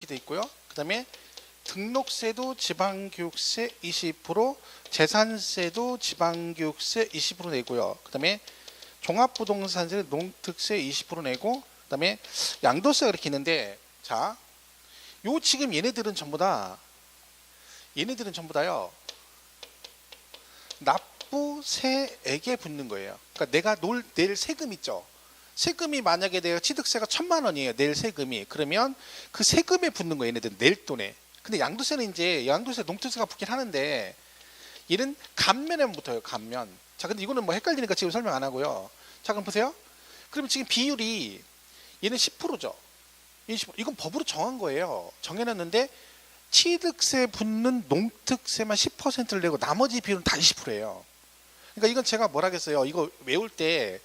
돼 있고요. 그 다음에 등록세도 지방교육세 20%, 재산세도 지방교육세 20% 내고요. 그 다음에 종합부동산세 농특세 20% 내고, 그 다음에 양도세가 이렇게 있는데, 자, 요 지금 얘네들은 전부 다요, 납부세액에 붙는 거예요. 그러니까 내가 낼 세금 있죠. 세금이 만약에 내가 취득세가 1,000만 원이에요. 낼 세금이. 그러면 그 세금에 붙는 거예요. 얘네들 낼 돈에. 근데 양도세는 이제 양도세 농특세가 붙긴 하는데 얘는 감면에 붙어요. 감면. 자, 근데 이거는 뭐 헷갈리니까 지금 설명 안 하고요. 자, 그럼 보세요. 그러면 지금 비율이 얘는 10%죠. 이건 법으로 정한 거예요. 정해놨는데 취득세 붙는 농특세만 10%를 내고 나머지 비율은 다 20%예요. 그러니까 이건 제가 뭐라겠어요. 이거 외울 때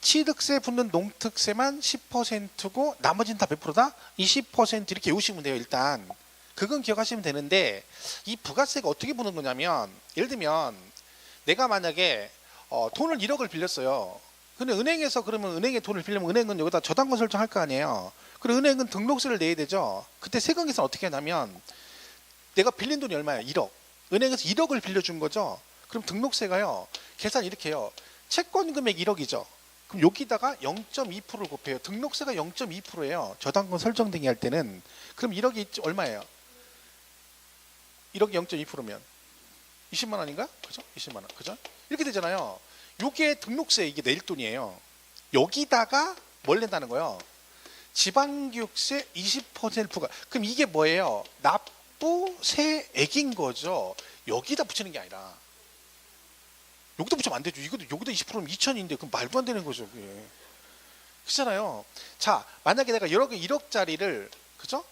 취득세 붙는 농특세만 10%고 나머지는 다 몇 프로다? 20% 이렇게 외우시면 돼요. 일단 그건 기억하시면 되는데 이 부가세가 어떻게 보는 거냐면 예를 들면 내가 만약에 돈을 1억을 빌렸어요. 근데 은행에서 그러면 은행에 돈을 빌리면 은행은 여기다 저당권 설정할 거 아니에요. 그리고 은행은 등록세를 내야 되죠. 그때 세금 계산 어떻게 하냐면 내가 빌린 돈이 얼마예요? 1억. 은행에서 1억을 빌려준 거죠. 그럼 등록세가요. 계산 이렇게 해요. 채권 금액 1억이죠. 그럼 여기다가 0.2%를 곱해요. 등록세가 0.2%예요. 저당권 설정 등이 할 때는. 그럼 1억이 얼마예요? 1억이 0.2%면 20만 원인가? 그죠? 20만 원. 그죠? 이렇게 되잖아요. 요게 등록세 이게 낼 돈이에요. 여기다가 뭘 낸다는 거예요? 지방교육세 20% 부과. 그럼 이게 뭐예요? 납부세액인 거죠. 여기다 붙이는 게 아니라 여기다 붙이면 안 되죠. 이것도 여기다 20%면 2천인데 그럼 말도 안 되는 거죠. 그게. 그렇잖아요. 자, 만약에 내가 여러 개 1억짜리를 그죠?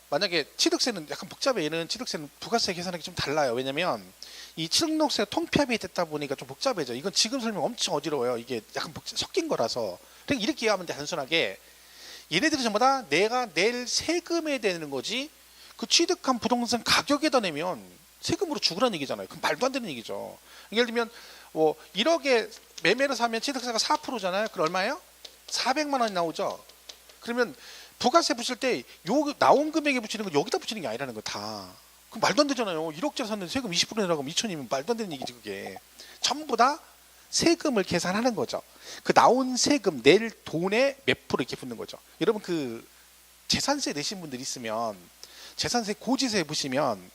만약에 취득세는 약간 복잡해. 얘는 취득세는 부가세 계산하기 좀 달라요. 왜냐면 이 취득세가 통폐합이 됐다 보니까 좀 복잡해져. 이건 지금 설명 엄청 어지러워요. 이게 약간 섞인 거라서. 그러니까 이렇게 이해하면 돼. 단순하게 얘네들이 전부 다 내가 낼 세금에 되는 거지 그 취득한 부동산 가격에다 내면 세금으로 주구라는 얘기잖아요. 그럼 말도 안 되는 얘기죠. 예를 들면 1억에 매매를 사면 취득세가 4%잖아요. 그럼 얼마예요? 400만 원이 나오죠. 그러면 부가세 붙일 때 요 나온 금액에 붙이는 건 여기다 붙이는 게 아니라는 거 다. 그럼 말도 안 되잖아요. 1억짜리 샀는데 세금 20% 내라고 하면 2천이면 말도 안 되는 얘기지 그게. 전부 다 세금을 계산하는 거죠. 그 나온 세금 낼 돈에 몇 프로 이렇게 붙는 거죠. 여러분 그 재산세 내신 분들 있으면 재산세 고지세 보시면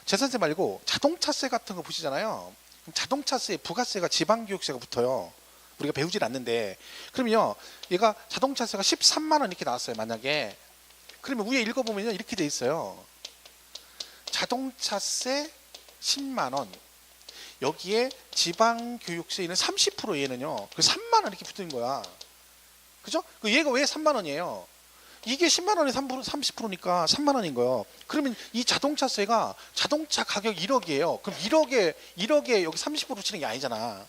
재산세 말고 자동차세 같은 거 보시잖아요. 그럼 자동차세 부가세가 지방교육세가 붙어요. 우리가 배우질 않는데 그러면요 얘가 자동차세가 13만 원 이렇게 나왔어요. 만약에 그러면 위에 읽어보면 이렇게 돼 있어요. 자동차세 10만 원 여기에 지방교육세는 30% 얘는요. 그 3만 원 이렇게 붙는 거야. 그죠? 그 얘가 왜 3만 원이에요? 이게 10만 원에 30%니까 3만 원인 거예요. 그러면 이 자동차세가 자동차 가격 1억이에요. 그럼 1억에 여기 30% 치는 게 아니잖아.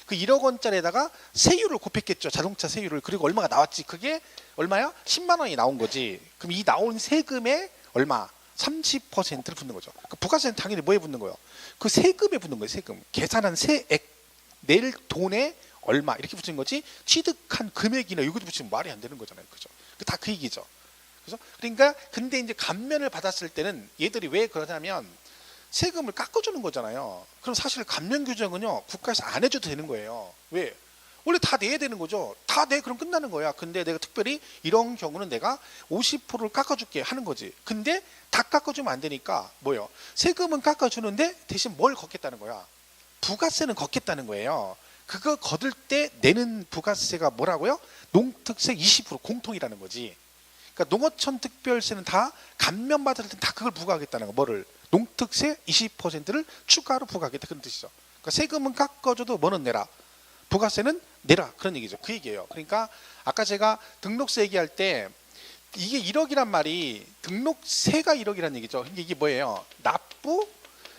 그 1억 원짜리에다가 세율을 곱했겠죠. 자동차 세율을. 그리고 얼마가 나왔지. 그게 얼마야? 10만 원이 나온 거지. 그럼 이 나온 세금에 얼마? 30%를 붙는 거죠. 그 부가세는 당연히 뭐에 붙는 거예요? 그 세금에 붙는 거예요. 세금. 계산한 세액 낼 돈에 얼마 이렇게 붙이는 거지. 취득한 금액이나 여기도 붙이면 말이 안 되는 거잖아요. 그죠? 다 그 얘기죠. 그죠? 그러니까 근데 이제 감면을 받았을 때는 얘들이 왜 그러냐면 세금을 깎아주는 거잖아요. 그럼 사실 감면 규정은요 국가에서 안 해줘도 되는 거예요. 왜? 원래 다 내야 되는 거죠. 다 내 그럼 끝나는 거야. 근데 내가 특별히 이런 경우는 내가 50%를 깎아줄게 하는 거지. 근데 다 깎아주면 안 되니까 뭐예요? 세금은 깎아주는데 대신 뭘 걷겠다는 거야? 부가세는 걷겠다는 거예요. 그거 거둘 때 내는 부가세가 뭐라고요? 농특세 20% 공통이라는 거지. 그러니까 농어촌 특별세는 다 감면받을 때 다 그걸 부과하겠다는 거. 뭐를? 농특세 20%를 추가로 부과하겠다 그런 뜻이죠. 그러니까 세금은 깎아줘도 뭐는 내라. 부가세는 내라 그런 얘기죠. 그 얘기예요. 그러니까 아까 제가 등록세 얘기할 때 이게 1억이란 말이 등록세가 1억이란 얘기죠. 이게 뭐예요?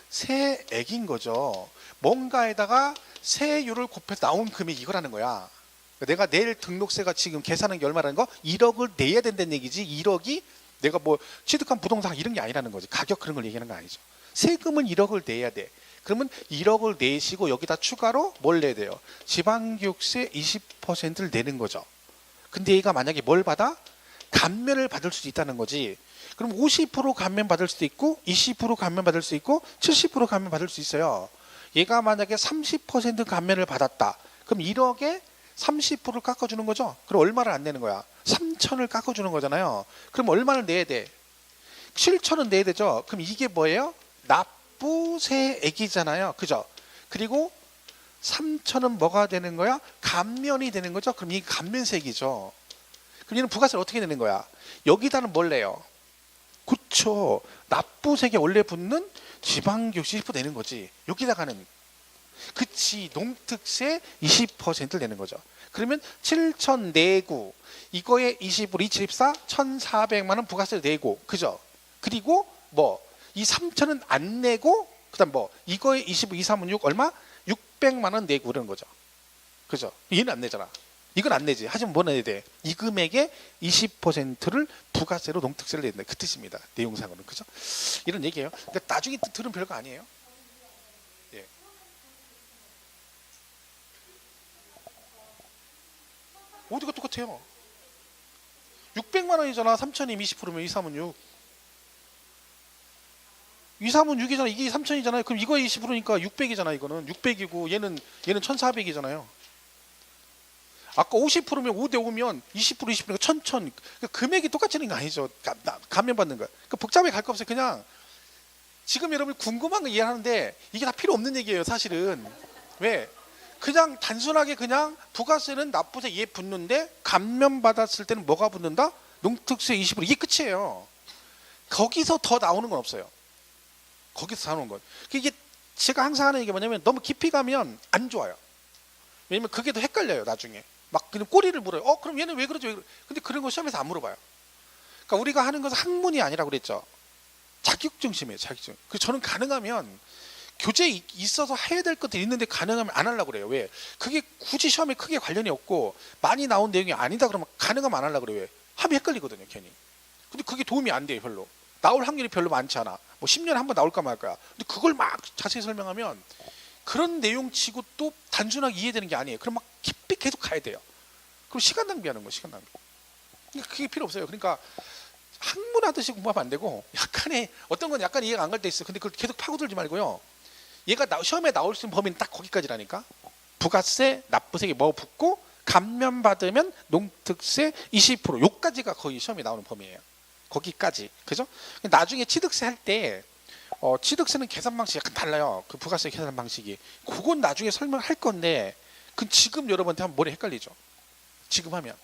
납부세액인 거죠. 뭔가에다가 세율을 곱해서 나온 금액이 이거라는 거야. 내가 낼 등록세가 지금 계산한 게 얼마라는 거? 1억을 내야 된다는 얘기지. 1억이 내가 뭐 취득한 부동산 이런 게 아니라는 거지. 가격 그런 걸 얘기하는 거 아니죠. 세금은 1억을 내야 돼. 그러면 1억을 내시고 여기다 추가로 뭘 내야 돼요? 지방교육세 20%를 내는 거죠. 근데 얘가 만약에 뭘 받아? 감면을 받을 수도 있다는 거지. 그럼 50% 감면 받을 수도 있고 20% 감면 받을 수 있고 70% 감면 받을 수 있어요. 얘가 만약에 30% 감면을 받았다. 그럼 1억에 30%를 깎아주는 거죠. 그럼 얼마를 안 내는 거야? 3천을 깎아주는 거잖아요. 그럼 얼마를 내야 돼? 7천은 내야 되죠. 그럼 이게 뭐예요? 납부세액이잖아요. 그죠? 그리고 3천은 뭐가 되는 거야? 감면이 되는 거죠. 그럼 이게 감면세액이죠. 그럼 얘는 부가세를 어떻게 내는 거야? 여기다는 뭘 내요? 그쵸. 납부세액에 원래 붙는 지방교육세 10% 내는 거지. 여기다가는 그치, 농특세 20%를 내는 거죠. 그러면 7천 내고 이거에 20으로 2, 7, 14 1,400만 원 부가세를 내고, 그죠? 그리고 뭐 이 3천은 안 내고 그다음 뭐 이거에 25, 2, 3은 6 얼마? 600만 원 내고 그러는 거죠. 그죠? 얘는 안 내잖아. 이건 안 내지. 하지만 뭐 내야 돼? 이 금액의 20%를 부가세로 농특세를 낸다. 그 뜻입니다. 내용상으로는. 그죠? 이런 얘기예요. 그러니까 나중에 들으면 별거 아니에요. 예. 어디가 똑같아요? 600만 원이잖아. 3천이면 20%면 2, 3은 6. 2, 3은 6이잖아. 이게 3천이잖아요. 그럼 이거 20%니까 600이잖아. 이거는 600이고 얘는 1,400이잖아요. 아까 50%면 5대 5면 20% 20%니까 1,000. 그러니까 금액이 똑같지는 거 아니죠. 감면 받는 거야. 그러니까 복잡하게 갈 거 없어요. 그냥 지금 여러분 궁금한 거 이해하는데 이게 다 필요 없는 얘기예요. 사실은. 왜? 그냥 단순하게 그냥 부가세는 납부세 얘 붙는데 감면 받았을 때는 뭐가 붙는다? 농특세 20% 이게 끝이에요. 거기서 더 나오는 건 없어요. 거기서 나오는 건. 이게 제가 항상 하는 얘기가 뭐냐면 너무 깊이 가면 안 좋아요. 왜냐면 그게 더 헷갈려요. 나중에 막 그냥 꼬리를 물어요. 그럼 얘는 왜 그러지? 왜 그러지? 근데 그런 거 시험에서 안 물어봐요. 그러니까 우리가 하는 것은 학문이 아니라고 그랬죠. 자격증심이에요. 자격증. 그래서 저는 가능하면 교재에 있어서 해야 될 것들이 있는데 가능하면 안 하려고 그래요. 왜? 그게 굳이 시험에 크게 관련이 없고 많이 나온 내용이 아니다 그러면 가능하면 안 하려고 그래요. 왜? 하면 헷갈리거든요. 괜히. 근데 그게 도움이 안 돼요. 별로. 나올 확률이 별로 많지 않아. 뭐 10년에 한 번 나올까 말까야. 근데 그걸 막 자세히 설명하면 그런 내용치고 또 단순하게 이해되는 게 아니에요. 그럼 막 깊이 계속 가야 돼요. 그럼 시간 낭비하는 거예요. 시간 낭비. 그러니까 그게 필요 없어요. 그러니까 학문하듯이 공부하면 안 되고 약간의 어떤 건 약간 이해가 안 갈 때 있어요. 근데 그걸 계속 파고들지 말고요. 얘가 시험에 나올 수 있는 범위는 딱 거기까지라니까. 부가세, 납부세에 뭐 붙고 감면 받으면 농특세 20% 요까지가 거의 시험에 나오는 범위예요. 거기까지. 그죠? 나중에 취득세 할 때 취득세는 계산 방식이 약간 달라요. 그 부가세 계산 방식이. 그건 나중에 설명할 건데 그 지금 여러분한테 하면 머리 헷갈리죠. 지금 하면.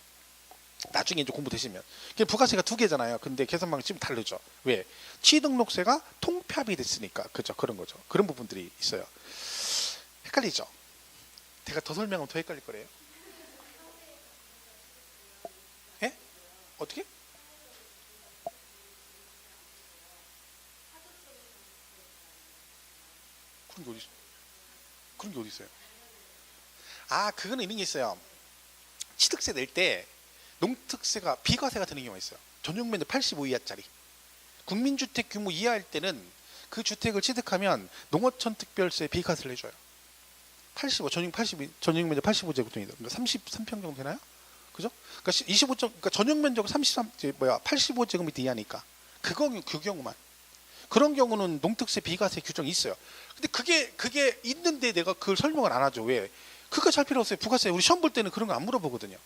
나중에 이제 공부되시면. 부가세가 두 개잖아요. 근데 계산 방식이 좀 다르죠. 왜? 취등록세가 통폐합이 됐으니까. 그죠? 그런 거죠. 그런 부분들이 있어요. 헷갈리죠? 제가 더 설명하면 더 헷갈릴 거래요. 예? 어떻게? 그런 게 어디 있어요? 그거는 이런 게 있어요. 취득세 낼 때 농특세가 비과세가 되는 경우가 있어요. 전용 면적 85 이하짜리. 국민주택 규모 이하일 때는 그 주택을 취득하면 농어촌 특별세 비과세를 해줘요. 85 전용 면적 85제곱미터 33평 정도 되나요? 그죠? 그러니까 25점 전용 면적은 85제곱미터 이하니까 그 경우만. 그런 경우는 농특세 비과세 규정이 있어요. 근데 그게 있는데 내가 그걸 설명을 안 하죠. 왜? 그거 할 필요 없어요. 부가세 우리 시험 볼 때는 그런 거 안 물어보거든요.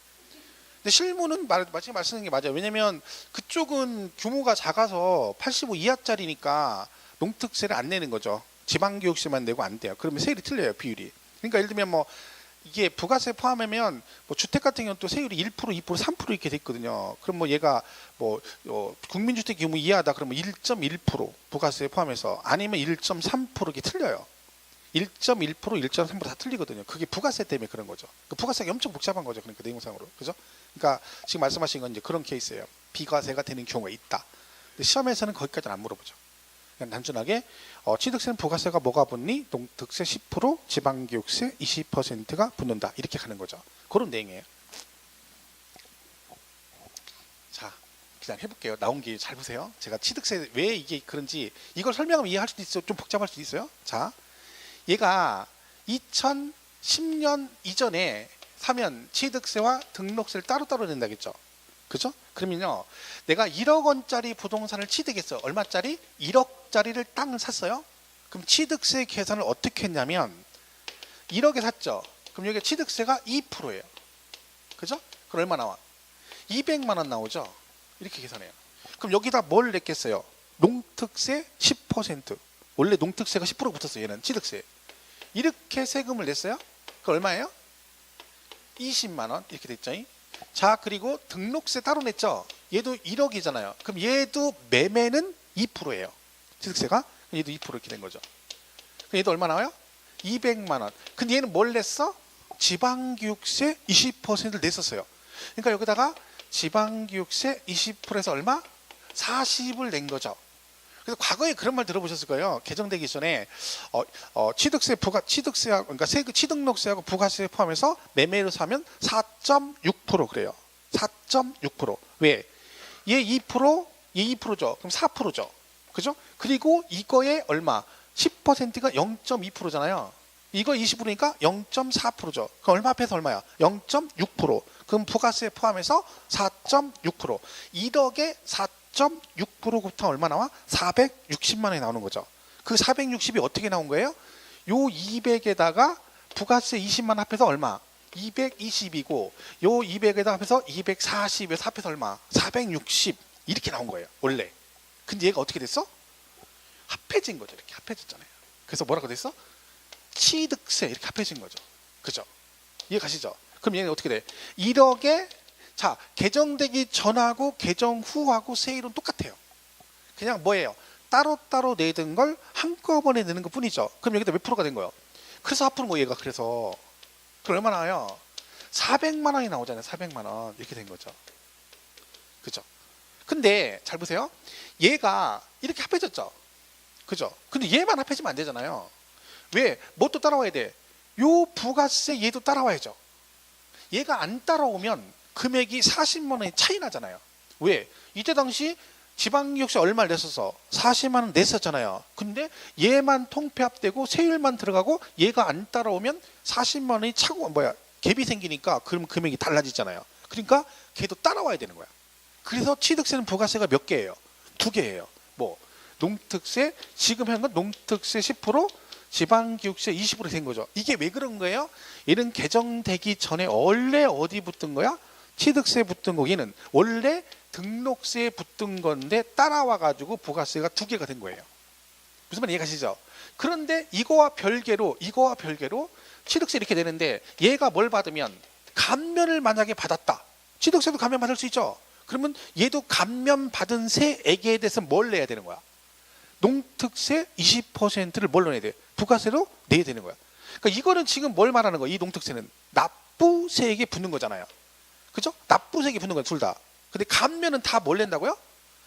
근데 실무는 지금 말씀하시는 게 맞아요. 왜냐면 그쪽은 규모가 작아서 85 이하짜리니까 농특세를 안 내는 거죠. 지방교육세만 내고 안 돼요. 그러면 세율이 틀려요. 비율이. 그러니까 예를 들면 뭐 이게 부가세 포함하면 뭐 주택 같은 경우는 또 세율이 1%, 2%, 3% 이렇게 돼 있거든요. 그럼 뭐 얘가 뭐 국민주택 규모 이하다 그러면 1.1% 부가세 포함해서 아니면 1.3% 이렇게 틀려요. 1.1%, 1.3%다 틀리거든요. 그게 부가세 때문에 그런 거죠. 그 부가세가 엄청 복잡한 거죠. 그러니까 내용상으로. 그죠? 그러니까 지금 말씀하신 건 이제 그런 케이스예요. 비과세가 되는 경우가 있다. 근데 시험에서는 거기까지는 안 물어보죠. 그냥 단순하게 취득세는 부가세가 뭐가 붙니? 농특세 10%, 지방교육세 20%가 붙는다. 이렇게 가는 거죠. 그런 내용이에요. 자, 그냥 해볼게요. 나온 게 잘 보세요. 제가 취득세 왜 이게 그런지 이걸 설명하면 이해할 수도 있어요. 좀 복잡할 수도 있어요. 자, 얘가 2010년 이전에 사면 취득세와 등록세를 따로따로 낸다겠죠. 그죠? 그러면요, 내가 1억 원짜리 부동산을 취득했어요. 얼마짜리? 1억짜리를 땅을 샀어요. 그럼 취득세 계산을 어떻게 했냐면 1억에 샀죠. 그럼 여기 취득세가 2%예요. 그죠? 그럼 얼마 나와? 200만 원 나오죠. 이렇게 계산해요. 그럼 여기다 뭘 냈겠어요? 농특세 10%. 원래 농특세가 10% 붙었어요. 얘는 취득세. 이렇게 세금을 냈어요. 그 얼마예요? 20만 원 이렇게 됐죠. 자, 그리고 등록세 따로 냈죠. 얘도 1억이잖아요. 그럼 얘도 매매는 2%예요. 취득세가. 얘도 2% 이렇게 된 거죠. 그럼 얘도 얼마 나와요? 200만 원. 근데 얘는 뭘 냈어? 지방교육세 20%를 냈었어요. 그러니까 여기다가 지방교육세 20%에서 얼마? 40을 낸 거죠. 그래서 과거에 그런 말 들어보셨을 거예요. 개정되기 전에 취득세 그러니까 취득록세하고 부가세 포함해서 매매로 사면 4.6% 그래요. 4.6%. 왜? 얘 2%, 얘 2%죠. 그럼 4%죠. 그죠? 그리고 이거에 얼마? 10%가 0.2%잖아요. 이거 20%니까 0.4%죠. 그럼 얼마 합해서 얼마야? 0.6%. 그럼 부가세 포함해서 4.6%. 1억에 4.6%부터 얼마 나와? 460만 원이 나오는 거죠. 그 460이 어떻게 나온 거예요? 요 200에다가 부가세 20만 원 합해서 얼마? 220이고 요 200에다가 합해서 240에서 합해서 얼마? 460 이렇게 나온 거예요. 원래. 근데 얘가 어떻게 됐어? 합해진 거죠. 이렇게 합해졌잖아요. 그래서 뭐라고 됐어? 취득세 이렇게 합해진 거죠. 그죠? 이해 가시죠? 그럼 얘는 어떻게 돼? 1억에 자, 개정되기 전하고 개정 후하고 세율은 똑같아요. 그냥 뭐예요? 따로따로 내던 걸 한꺼번에 내는 것 뿐이죠. 그럼 여기다 몇 프로가 된 거예요? 그래서 앞으로 뭐 얘가 그래서 그럼 얼마 나와요? 400만 원이 나오잖아요. 400만 원 이렇게 된 거죠. 그죠? 근데 잘 보세요. 얘가 이렇게 합해졌죠. 그죠? 근데 얘만 합해지면 안 되잖아요. 왜? 뭣도 따라와야 돼? 요 부가세 얘도 따라와야죠. 얘가 안 따라오면 금액이 40만 원이 차이 나잖아요. 왜? 이때 당시 지방교육세 얼마를 냈어서 40만 원 냈었잖아요. 근데 얘만 통폐합되고 세율만 들어가고 얘가 안 따라오면 40만 원이 차고 갭이 생기니까 그럼 금액이 달라지잖아요. 그러니까 걔도 따라와야 되는 거야. 그래서 취득세는 부가세가 몇 개예요? 2개예요. 뭐 농특세, 지금 한 건 농특세 10%, 지방교육세 20% 된 거죠. 이게 왜 그런 거예요? 얘는 개정되기 전에 원래 어디 붙은 거야? 취득세 붙은 거. 얘는 원래 등록세에 붙은 건데 따라와 가지고 부가세가 2개가 된 거예요. 무슨 말 이해가시죠? 그런데 이거와 별개로 취득세 이렇게 되는데 얘가 뭘 받으면 감면을 만약에 받았다. 취득세도 감면 받을 수 있죠. 그러면 얘도 감면 받은 세액에 대해서 뭘 내야 되는 거야? 농특세 20%를 뭘로 내야 돼? 부가세로 내야 되는 거야. 그러니까 이거는 지금 뭘 말하는 거야? 이 농특세는 납부세액에 붙는 거잖아요. 그죠? 납부세액에 붙는 거야, 둘 다. 근데 감면은 다 뭘 낸다고요?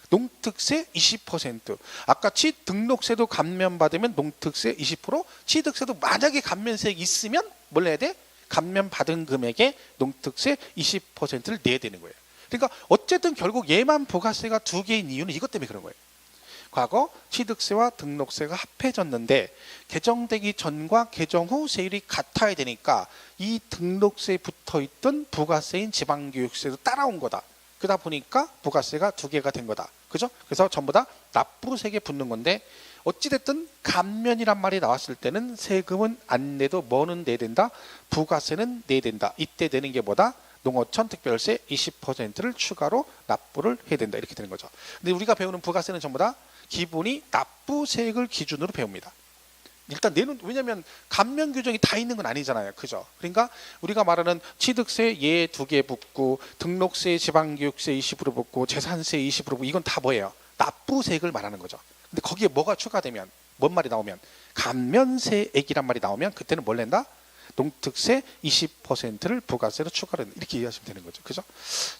농특세 20%. 아까 등록세도 감면 받으면 농특세 20%, 취득세도 만약에 감면세액이 있으면 뭘 내야 돼? 감면 받은 금액에 농특세 20%를 내야 되는 거예요. 그러니까 어쨌든 결국 얘만 부가세가 2개인 이유는 이것 때문에 그런 거예요. 과거 취득세와 등록세가 합해졌는데 개정되기 전과 개정 후 세율이 같아야 되니까 이 등록세에 붙어있던 부가세인 지방교육세도 따라온 거다. 그러다 보니까 부가세가 2개가 된 거다. 그죠? 그래서 전부 다 납부세액에 붙는 건데 어찌됐든 감면이란 말이 나왔을 때는 세금은 안 내도 뭐는 내야 된다? 부가세는 내야 된다. 이때 내는 게 뭐다? 농어촌 특별세 20%를 추가로 납부를 해야 된다. 이렇게 되는 거죠. 근데 우리가 배우는 부가세는 전부 다 기본이 납부세액을 기준으로 배웁니다. 일단 내는, 왜냐하면 감면 규정이 다 있는 건 아니잖아요. 그죠? 그러니까 우리가 말하는 취득세 얘 2개 붙고 등록세 지방교육세 20% 붙고 재산세 20% 붙고 이건 다 뭐예요? 납부세액을 말하는 거죠. 근데 거기에 뭐가 추가되면 뭔 말이 나오면 감면세액이란 말이 나오면 그때는 뭘 낸다? 농특세 20%를 부가세로 추가를 한다. 이렇게 이해하시면 되는 거죠. 그죠?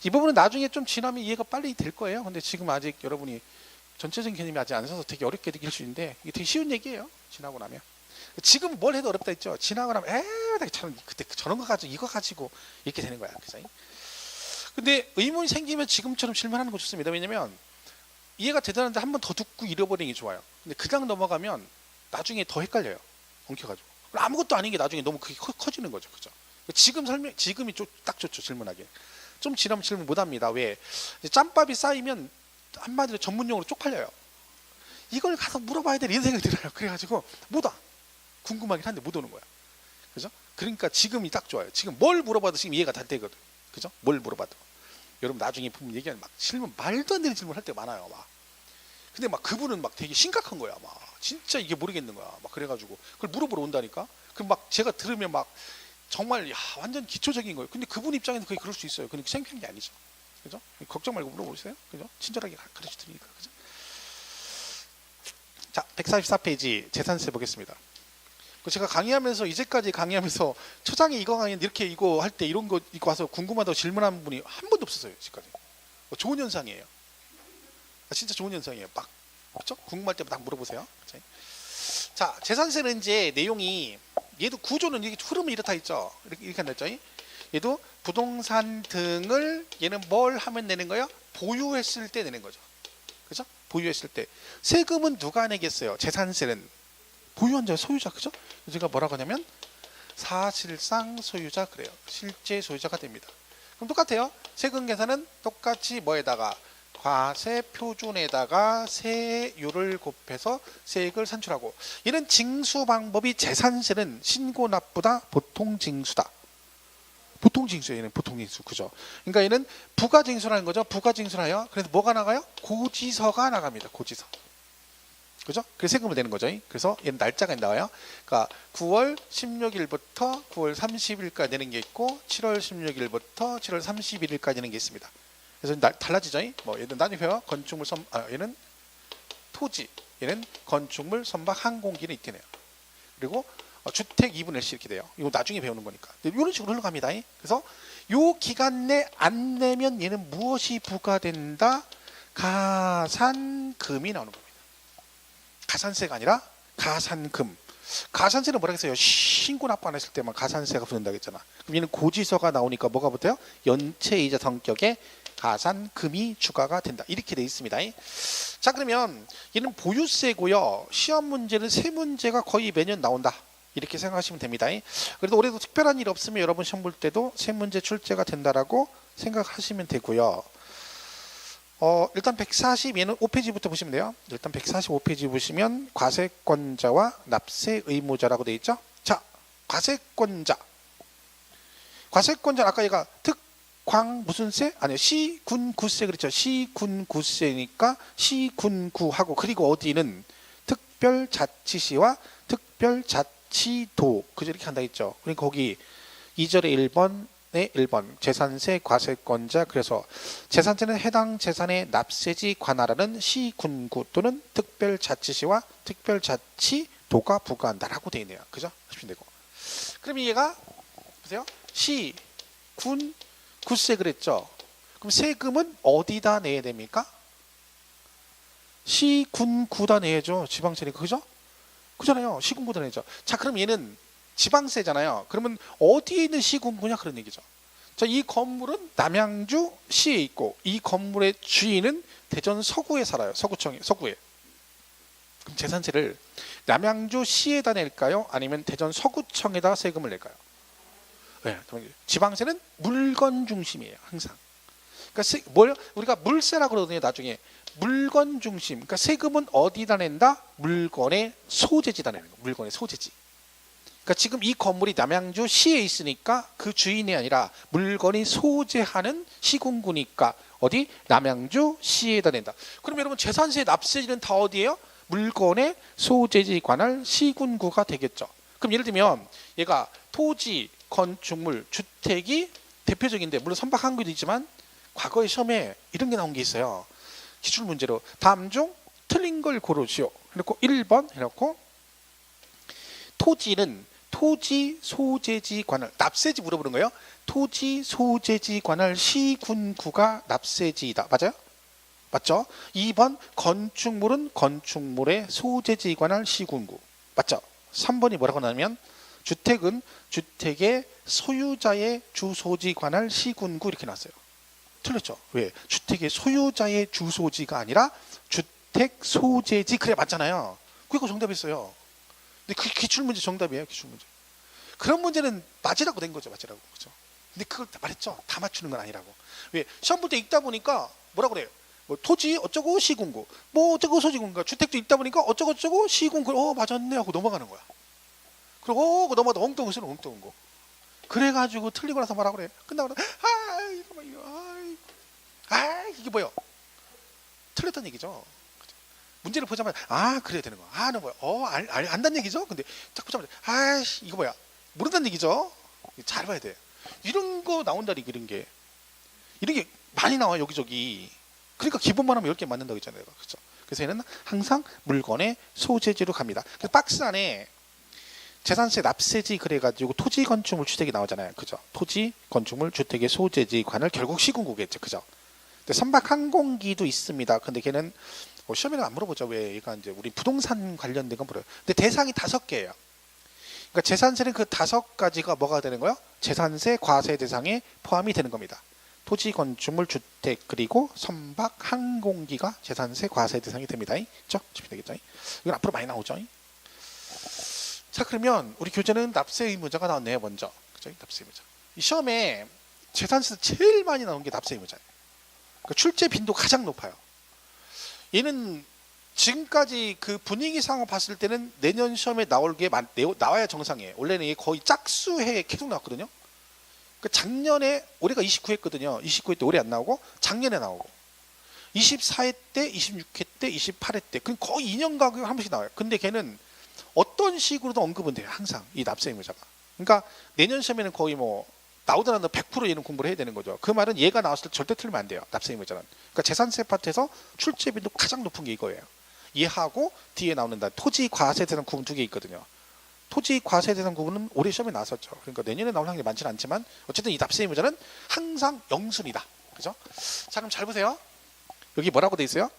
이 부분은 나중에 좀 지나면 이해가 빨리 될 거예요. 근데 지금 아직 여러분이 전체적인 개념이 아직 안 서서 되게 어렵게 느낄 수 있는데 이게 되게 쉬운 얘기예요. 지나고 나면. 지금 뭘 해도 어렵다 했죠. 지나고 나면 그때 저런 거 가지고 이거 가지고 이렇게 되는 거야. 그죠? 근데 의문이 생기면 지금처럼 질문하는 거 좋습니다. 왜냐면 이해가 되다는데 한 번 더 듣고 잃어버리는 게 좋아요. 근데 그냥 넘어가면 나중에 더 헷갈려요. 엉켜가지고. 아무것도 아닌 게 나중에 너무 크게 커지는 거죠. 그죠? 지금이 딱 좋죠. 질문하기. 좀 지나면 질문 못합니다. 왜? 이제 짬밥이 쌓이면 한마디로 전문용어로 쪽팔려요. 이걸 가서 물어봐야 돼 이런 생각이 들어요. 그래가지고 못 와. 궁금하긴 한데 못 오는 거야. 그죠? 그러니까 지금이 딱 좋아요. 지금 뭘 물어봐도 지금 이해가 다 되거든. 그죠? 뭘 물어봐도. 여러분 나중에 보면 얘기하는 막 질문 말도 안 되는 질문 할 때가 많아요. 막. 근데 막 그분은 막 되게 심각한 거야. 막 진짜 이게 모르겠는 거야. 막 그래가지고 그걸 물어보러 온다니까. 그럼 막 제가 들으면 막 정말 야 완전 기초적인 거예요. 근데 그분 입장에서 그게 그럴 수 있어요. 근데 창피한 게 아니죠. 그죠? 걱정 말고 물어보세요. 그죠? 친절하게 가르쳐 드리니까. 그죠? 자, 144페이지 재산세 보겠습니다. 제가 강의하면서 이제까지 강의하면서 초장에 이거 강의는 이렇게 이거 할 때 이런 거 이거 와서 궁금하다고 질문한 분이 한 번도 없었어요. 지금까지. 좋은 현상이에요. 진짜 좋은 현상이에요. 막 그렇죠? 궁금할 때 막 물어보세요. 그쵸? 자, 재산세는 이제 내용이 얘도 구조는 이렇게 흐름이 이렇다 있죠. 이렇게 한다 했죠. 얘도 부동산 등을 얘는 뭘 하면 내는 거예요? 보유했을 때 내는 거죠. 그죠? 보유했을 때. 세금은 누가 내겠어요? 재산세는 보유한 자 소유자. 그죠? 제가 뭐라고 하냐면 사실상 소유자 그래요. 실제 소유자가 됩니다. 그럼 똑같아요. 세금 계산은 똑같이 뭐에다가 과세 표준에다가 세율을 곱해서 세액을 산출하고, 얘는 징수 방법이 재산세는 신고 납부다 보통 징수다. 보통 징수예요. 얘는 보통 징수. 그죠? 그러니까 얘는 부가 징수라는 거죠. 부가 징수라요. 그래서 뭐가 나가요? 고지서가 나갑니다. 고지서. 그죠? 그래서 세금을 내는 거죠. 그래서 얘는 날짜가 나와요. 그러니까 9월 16일부터 9월 30일까지 내는 게 있고 7월 16일부터 7월 31일까지 내는 게 있습니다. 그래서 달라지죠. 뭐 얘는 나뉘어요. 건축물 얘는 토지, 얘는 건축물, 선박, 항공기는 있겠네요. 그리고 주택 2분의 1씩 이렇게 돼요. 이거 나중에 배우는 거니까. 이런 식으로 흘러갑니다. 그래서 요 기간 내 안 내면 얘는 무엇이 부과된다? 가산금이 나오는 겁니다. 가산세가 아니라 가산금. 가산세는 뭐라 했어요? 신고 납부 안 했을 때만 가산세가 붙는다고 했잖아. 그럼 얘는 고지서가 나오니까 뭐가 붙어요? 연체이자 성격의 가산금이 추가가 된다. 이렇게 돼 있습니다. 자, 그러면 얘는 보유세고요. 시험 문제는 세 문제가 거의 매년 나온다. 이렇게 생각하시면 됩니다. 그래도 올해도 특별한 일 없으면 여러분 시험 볼 때도 세 문제 출제가 된다라고 생각하시면 되고요. 일단 140 얘는 5페이지부터 보시면 돼요. 일단 145페이지 보시면 과세권자와 납세 의무자라고 되어 있죠. 자, 과세권자. 과세권자 아까 얘가 특광 무슨 세? 아니요. 시군구세 그랬죠. 시군구세니까 시군구하고 그리고 어디는 특별자치시와 특별자치도 그죠 이렇게 한다 했죠. 그러니까 거기 2절에 1번 네, 1번 재산세 과세권자. 그래서 재산세는 해당 재산의 납세지 관할하는 시군구 또는 특별자치시와 특별자치도가 부과한다라고 되어 있네요. 그죠? 하시면 되고. 그럼 얘가 보세요. 시, 군, 구세 그랬죠. 그럼 세금은 어디다 내야 됩니까? 시, 군, 구다 내야죠. 지방세니까. 그죠? 그잖아요. 시군구다 내죠. 자, 그럼 얘는 지방세잖아요. 그러면 어디에 있는 시군구냐 그런 얘기죠. 자, 이 건물은 남양주 시에 있고 이 건물의 주인은 대전 서구에 살아요. 서구에. 그럼 재산세를 남양주 시에다 낼까요? 아니면 대전 서구청에다 세금을 낼까요? 네, 지방세는 물건 중심이에요. 항상. 그러니까 우리가 물세라고 그러거든요. 나중에 물건 중심. 그러니까 세금은 어디다 낸다? 물건의 소재지다 내는 거. 물건의 소재지. 그러니까 지금 이 건물이 남양주 시에 있으니까 그 주인이 아니라 물건이 소재하는 시군구니까 어디? 남양주 시에다 낸다. 그럼 여러분 재산세 납세지는 다 어디예요? 물건의 소재지 관할 시군구가 되겠죠. 그럼 예를 들면 얘가 토지, 건축물, 주택이 대표적인데 물론 선박 항구도 있지만 과거의 시험에 이런 게 나온 게 있어요. 기출 문제로 다음 중 틀린 걸 고르시오. 해놓고 1번 해놓고 토지는 토지 소재지 관할 납세지 물어보는 거예요. 토지 소재지 관할 시군구가 납세지이다. 맞아요? 맞죠? 2번 건축물은 건축물의 소재지 관할 시군구. 맞죠? 3번이 뭐라고 나오면 주택은 주택의 소유자의 주소지 관할 시군구 이렇게 나왔어요. 틀렸죠? 왜? 주택의 소유자의 주소지가 아니라 주택 소재지. 그래 맞잖아요. 그거 정답이었어요. 근데 그 기출문제 정답이에요. 기출문제. 그런 문제는 맞으라고 된 거죠. 맞으라고. 그렇죠? 근데 그걸 말했죠. 다 맞추는 건 아니라고. 왜? 시험 볼 때 읽다 보니까 뭐라 그래요? 뭐 토지 어쩌고 시군구, 뭐 어쩌고 소지군가, 주택도 읽다 보니까 어쩌고 어쩌고 시군구, 맞았네 하고 넘어가는 거야. 그리고 넘어가다 엉뚱한 쓰는 엉뚱한 거. 그래가지고 틀리고 나서 뭐라 그래? 끝나고 이게 뭐야? 틀렸다는 얘기죠. 문제를 보자마자 그래야 되는 거야. 아는 뭐야? 안다는 얘기죠. 근데 딱 보자마자 이거 뭐야? 모른다는 얘기죠. 잘 봐야 돼. 이런 거 나온다니. 이런 게 많이 나와 여기저기. 그러니까 기본만 하면 10개 맞는다고 했잖아요. 그렇죠? 그래서 얘는 항상 물건의 소재지로 갑니다. 그래서 박스 안에 재산세 납세지 그래가지고 토지 건축물 주택이 나오잖아요. 그죠? 토지 건축물 주택의 소재지 관을 결국 시군구겠죠. 그죠? 근데 선박 항공기도 있습니다. 근데 걔는 시험에는 안 물어보죠. 왜? 얘가 이제 우리 부동산 관련된 건 물어요. 근데 대상이 5개예요. 그러니까 재산세는 그 5가지가 뭐가 되는 거예요? 재산세 과세 대상에 포함이 되는 겁니다. 토지 건축물 주택 그리고 선박 항공기가 재산세 과세 대상이 됩니다. 그렇죠? 되겠죠? 이건 앞으로 많이 나오죠. 자, 그러면 우리 교재는 납세 의무자가 나왔네요. 먼저. 그죠? 납세 의무자. 이 시험에 재산세 제일 많이 나온 게 납세 의무자예요. 그러니까 출제 빈도가 가장 높아요. 얘는 지금까지 그 분위기상으로 봤을 때는 내년 시험에 나와야 정상이에요. 원래는 이게 거의 짝수해 계속 나왔거든요. 그 작년에 올해가 29회거든요. 29회 때 올해 안 나오고 작년에 나오고 24회 때, 26회 때, 28회 때 그럼 거의 2년 간격으로 한 번씩 나와요. 근데 걔는 어떤 식으로도 언급은 돼요. 항상 이 납세 의무자가. 그러니까 내년 시험에는 거의 나오더라 100% 얘는 공부를 해야 되는 거죠. 그 말은 얘가 나왔을 때 절대 틀리면 안 돼요. 납세 의무자는. 그러니까 재산세 파트에서 출제 빈도 가장 높은 게 이거예요. 얘하고 뒤에 나오는 토지 과세 대상 구분 2개 있거든요. 토지 과세 대상 구분은 올해 시험에 나왔었죠. 그러니까 내년에 나올 확률이 많지는 않지만 어쨌든 이 납세 의무자는 항상 영순이다. 그죠? 자, 그럼 잘 보세요. 여기 뭐라고 돼 있어요?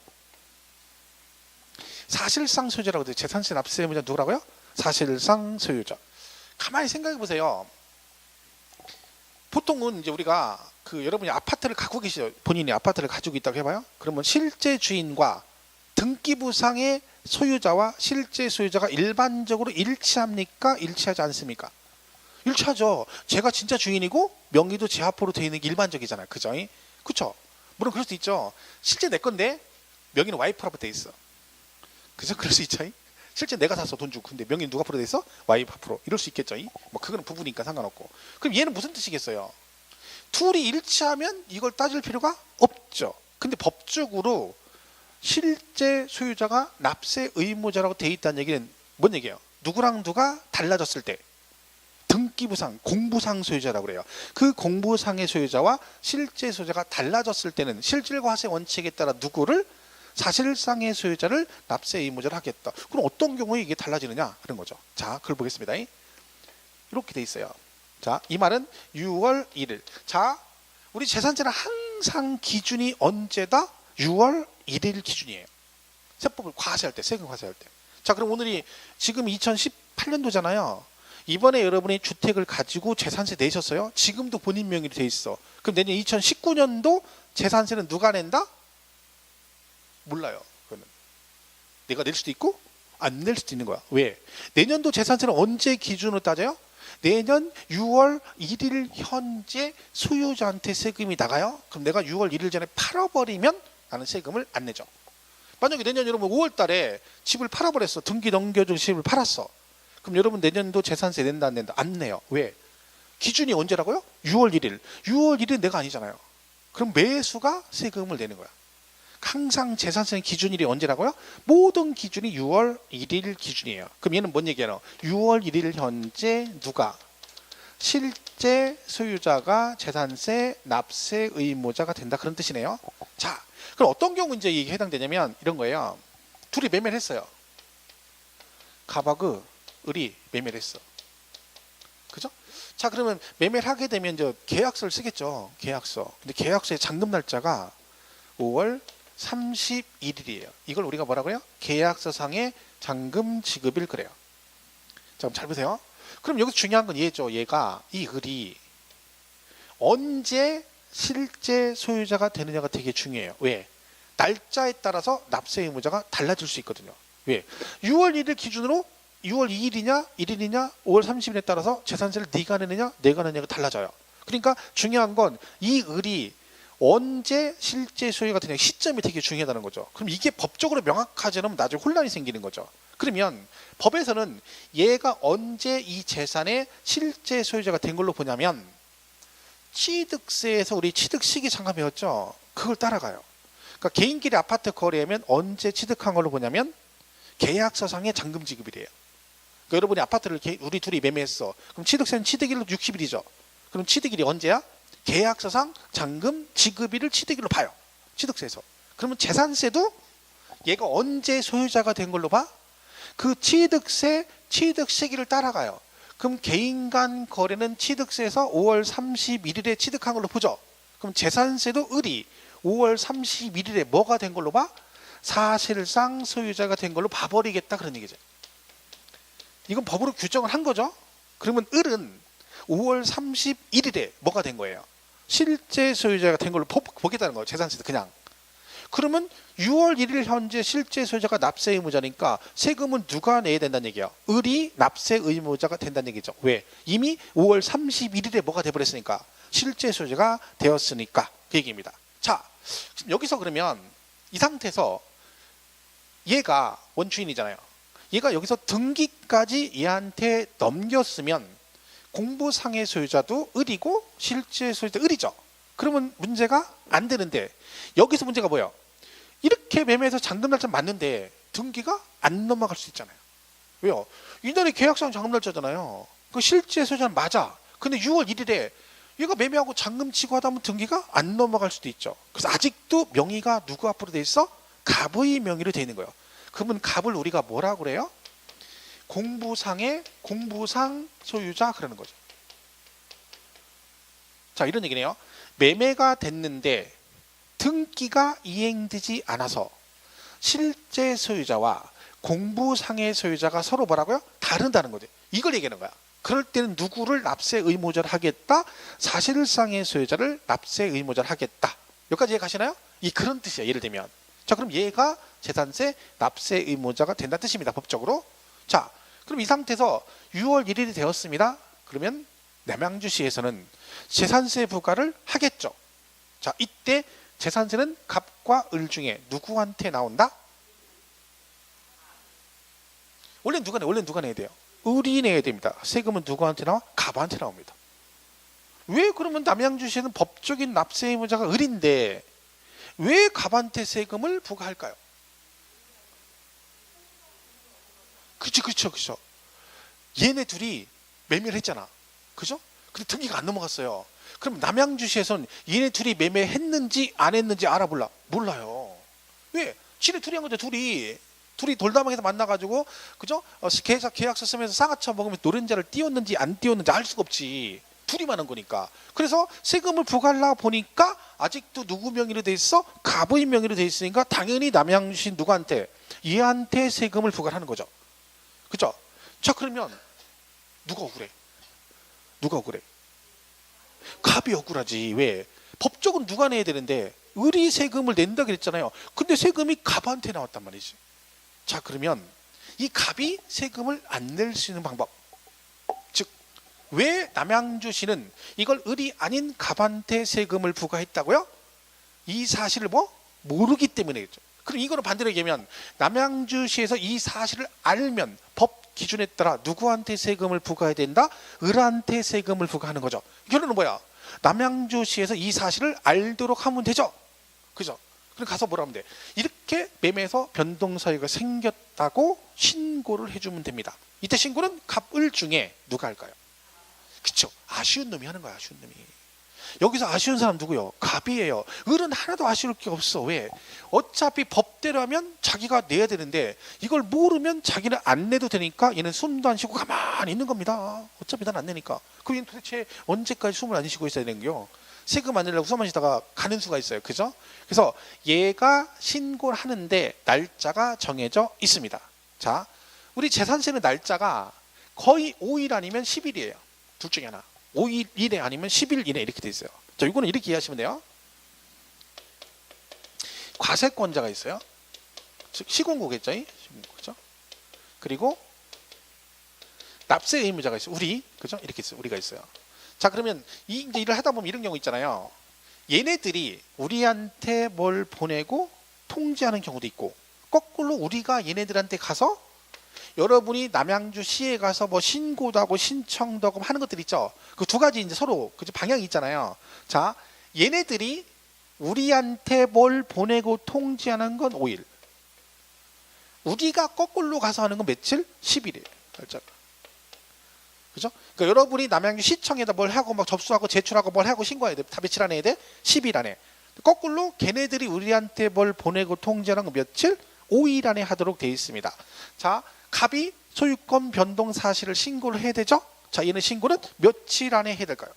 사실상 소유자라고 돼 있어요. 재산세 납세 의무자 누구라고요? 사실상 소유자. 가만히 생각해 보세요. 보통은 이제 우리가 여러분이 아파트를 갖고 계시죠. 본인이 아파트를 가지고 있다고 해봐요. 그러면 실제 주인과 등기부상의 소유자와 실제 소유자가 일반적으로 일치합니까? 일치하지 않습니까? 일치하죠. 제가 진짜 주인이고 명의도 제 앞으로 되어 있는 게 일반적이잖아요. 그죠? 그쵸? 물론 그럴 수도 있죠. 실제 내 건데 명의는 와이프 앞으로 돼 있어. 그죠? 그럴 수 있죠. 실제 내가 샀어, 돈 주고. 근데 명의는 누가 앞으로 돼 있어? 와이프 앞으로. 이럴 수 있겠죠. 그거는 부부니까 상관없고. 그럼 얘는 무슨 뜻이겠어요? 둘이 일치하면 이걸 따질 필요가 없죠. 근데 법적으로 실제 소유자가 납세 의무자라고 돼 있다는 얘기는 뭔 얘기예요? 누구랑 누가 달라졌을 때 등기부상, 공부상 소유자라고 그래요. 그 공부상의 소유자와 실제 소유자가 달라졌을 때는 실질과세 원칙에 따라 누구를 사실상의 소유자를 납세 의무자를 하겠다. 그럼 어떤 경우에 이게 달라지느냐 하는 거죠. 자, 그걸 보겠습니다. 이렇게 돼 있어요. 자, 이 말은 6월 1일. 자, 우리 재산세는 항상 기준이 언제다? 6월 1일 기준이에요. 세법을 과세할 때, 세금 과세할 때. 자, 그럼 오늘이 지금 2018년도잖아요. 이번에 여러분이 주택을 가지고 재산세 내셨어요? 지금도 본인 명의로 돼 있어. 그럼 내년 2019년도 재산세는 누가 낸다? 몰라요. 그거는 내가 낼 수도 있고 안 낼 수도 있는 거야. 왜? 내년도 재산세는 언제 기준으로 따져요? 내년 6월 1일 현재 소유자한테 세금이 나가요. 그럼 내가 6월 1일 전에 팔아버리면 나는 세금을 안 내죠. 만약에 내년 여러분 5월 달에 집을 팔아버렸어. 등기 넘겨준 집을 팔았어. 그럼 여러분 내년도 재산세 낸다 안 낸다? 안 내요. 왜? 기준이 언제라고요? 6월 1일. 6월 1일 내가 아니잖아요. 그럼 매수가 세금을 내는 거야. 항상 재산세 기준일이 언제라고요? 모든 기준이 6월 1일 기준이에요. 그럼 얘는 뭔 얘기예요? 6월 1일 현재 누가? 실제 소유자가 재산세 납세 의무자가 된다. 그런 뜻이네요. 자, 그럼 어떤 경우 이제 이게 해당되냐면 이런 거예요. 둘이 매매를 했어요. 갑하고 을이 매매를 했어. 그죠? 자, 그러면 매매를 하게 되면 이제 계약서를 쓰겠죠. 계약서. 근데 계약서의 잔금 날짜가 5월 31일이에요. 이걸 우리가 뭐라고요? 계약서상의 잔금 지급일 그래요. 자, 그럼 잘 보세요. 그럼 여기서 중요한 건 얘죠. 얘가 이 을이 언제 실제 소유자가 되느냐가 되게 중요해요. 왜? 날짜에 따라서 납세 의무자가 달라질 수 있거든요. 왜? 6월 1일 기준으로 6월 2일이냐 1일이냐 5월 30일에 따라서 재산세를 네가 내느냐 내가 내느냐가 달라져요. 그러니까 중요한 건 이 을이 언제 실제 소유가 되냐 시점이 되게 중요하다는 거죠. 그럼 이게 법적으로 명확하지 않으면 나중에 혼란이 생기는 거죠. 그러면 법에서는 얘가 언제 이 재산의 실제 소유자가 된 걸로 보냐면 취득세에서 우리 취득 시기 잠깐 배웠죠. 그걸 따라가요. 그러니까 개인끼리 아파트 거래하면 언제 취득한 걸로 보냐면 계약서상의 잔금 지급이래요. 그러니까 여러분이 아파트를 우리 둘이 매매했어. 그럼 취득세는 취득일로 60일이죠. 그럼 취득일이 언제야? 계약서상 잔금 지급일을 취득일로 봐요. 취득세에서. 그러면 재산세도 얘가 언제 소유자가 된 걸로 봐? 그 취득세 취득 시기를 따라가요. 그럼 개인 간 거래는 취득세에서 5월 31일에 취득한 걸로 보죠. 그럼 재산세도 을이 5월 31일에 뭐가 된 걸로 봐? 사실상 소유자가 된 걸로 봐버리겠다 그런 얘기죠. 이건 법으로 규정을 한 거죠. 그러면 을은 5월 31일에 뭐가 된 거예요? 실제 소유자가 된 걸로 보겠다는 거예요. 재산세도 그냥. 그러면 6월 1일 현재 실제 소유자가 납세 의무자니까 세금은 누가 내야 된다는 얘기예요? 을이 납세 의무자가 된다는 얘기죠. 왜? 이미 5월 31일에 뭐가 돼버렸으니까 실제 소유자가 되었으니까 그 얘기입니다. 자, 여기서 그러면 이 상태에서 얘가 원주인이잖아요. 얘가 여기서 등기까지 얘한테 넘겼으면 공부상의 소유자도 을이고 실제 소유자 을이죠. 그러면 문제가 안 되는데 여기서 문제가 뭐예요? 이렇게 매매해서 잔금 날짜 맞는데 등기가 안 넘어갈 수 있잖아요. 왜요? 이날이 계약상 잔금 날짜잖아요. 그 실제 소유자는 맞아. 근데 6월 1일에 얘가 매매하고 잔금 치고 하다 보면 등기가 안 넘어갈 수도 있죠. 그래서 아직도 명의가 누구 앞으로 돼 있어? 갑의 명의로 돼 있는 거예요. 그러면 갑을 우리가 뭐라고 그래요? 공부상의 공부상 소유자 그러는 거죠. 자, 이런 얘기네요. 매매가 됐는데 등기가 이행되지 않아서 실제 소유자와 공부상의 소유자가 서로 뭐라고요? 다른다는 거죠. 이걸 얘기하는 거야. 그럴 때는 누구를 납세 의무자를 하겠다? 사실상의 소유자를 납세 의무자를 하겠다. 여기까지 이해가시나요? 이 그런 뜻이야. 예를 들면. 자, 그럼 얘가 재산세 납세 의무자가 된다는 뜻입니다. 법적으로. 자, 그럼 이 상태에서 6월 1일이 되었습니다. 그러면 남양주시에서는 재산세 부과를 하겠죠. 자, 이때 재산세는 갑과 을 중에 누구한테 나온다? 원래는 누가 내? 원래는 누가 내야 돼요? 을이 내야 됩니다. 세금은 누구한테 나와? 갑한테 나옵니다. 왜 그러면 남양주시에는 법적인 납세 의무자가 을인데 왜 갑한테 세금을 부과할까요? 그렇죠. 얘네 둘이 매매를 했잖아. 그죠? 근데 등기가 안 넘어갔어요. 그럼 남양주시에서는 얘네 둘이 매매했는지 안 했는지 알아볼라? 몰라요. 왜? 지네 둘이 한 거죠. 둘이 돌다방에서 만나가지고 그죠? 계약서 쓰면서 쌍화차 먹으면서 노른자를 띄웠는지 안 띄웠는지 알 수가 없지. 둘이만 한 거니까. 그래서 세금을 부과하려고 보니까 아직도 누구 명의로 돼 있어? 갑의 명의로 돼 있으니까 당연히 남양주시 누구한테? 얘한테 세금을 부과하는 거죠. 그죠? 자, 그러면 누가 억울해? 갑이 억울하지. 왜? 법적으로 누가 내야 되는데 을이 세금을 낸다 그랬잖아요. 근데 세금이 갑한테 나왔단 말이지. 자, 그러면 이 갑이 세금을 안 낼 수 있는 방법, 즉 왜 남양주시는 이걸 을이 아닌 갑한테 세금을 부과했다고요? 이 사실을 모르기 때문에겠죠. 그럼 이거는 반대로 얘기하면 남양주시에서 이 사실을 알면 법 기준에 따라 누구한테 세금을 부과해야 된다? 을한테 세금을 부과하는 거죠. 결론은 뭐야? 남양주시에서 이 사실을 알도록 하면 되죠. 그죠? 그럼 가서 뭐라 하면 돼? 이렇게 매매에서 변동사유가 생겼다고 신고를 해주면 됩니다. 이때 신고는 갑, 을 중에 누가 할까요? 그쵸? 아쉬운 놈이 하는 거야. 아쉬운 놈이. 여기서 아쉬운 사람 누구요? 갑이에요. 을은 하나도 아쉬울 게 없어. 왜? 어차피 법대로 하면 자기가 내야 되는데 이걸 모르면 자기는 안 내도 되니까 얘는 숨도 안 쉬고 가만히 있는 겁니다. 어차피 난 안 내니까. 그럼 얘는 도대체 언제까지 숨을 안 쉬고 있어야 되는 거요? 세금 안 내려고 숨만 쉬다가 가는 수가 있어요. 그죠? 그래서 얘가 신고를 하는데 날짜가 정해져 있습니다. 자, 우리 재산세는 날짜가 거의 5일 아니면 10일이에요. 둘 중에 하나. 5일 이내 아니면 10일 이내 이렇게 돼 있어요. 자, 이거는 이렇게 이해하시면 돼요. 과세권자가 있어요. 즉 시공고겠죠. 그죠? 그리고 납세 의무자가 있어요. 우리, 그죠? 이렇게 있어요. 우리가 있어요. 자, 그러면 이제 일을 하다 보면 이런 경우 있잖아요. 얘네들이 우리한테 뭘 보내고 통지하는 경우도 있고, 거꾸로 우리가 얘네들한테 가서 여러분이 남양주시에 가서 뭐 신고도 하고 신청도 하고 하는 것들 있죠. 그 두 가지 이제 서로 그 방향이 있잖아요. 자, 얘네들이 우리한테 뭘 보내고 통지하는 건 5일. 우리가 거꾸로 가서 하는 건 며칠? 10일이에요. 날짜가. 그죠? 그러니까 여러분이 남양주 시청에다 뭘 하고 막 접수하고 제출하고 뭘 하고 신고해야 돼. 다 며칠 안에 해야 돼? 10일 안에. 거꾸로 걔네들이 우리한테 뭘 보내고 통지하는 건 며칠? 5일 안에 하도록 되어 있습니다. 자, 갑이 소유권 변동 사실을 신고를 해야 되죠? 자, 얘는 신고는 며칠 안에 해야 될까요?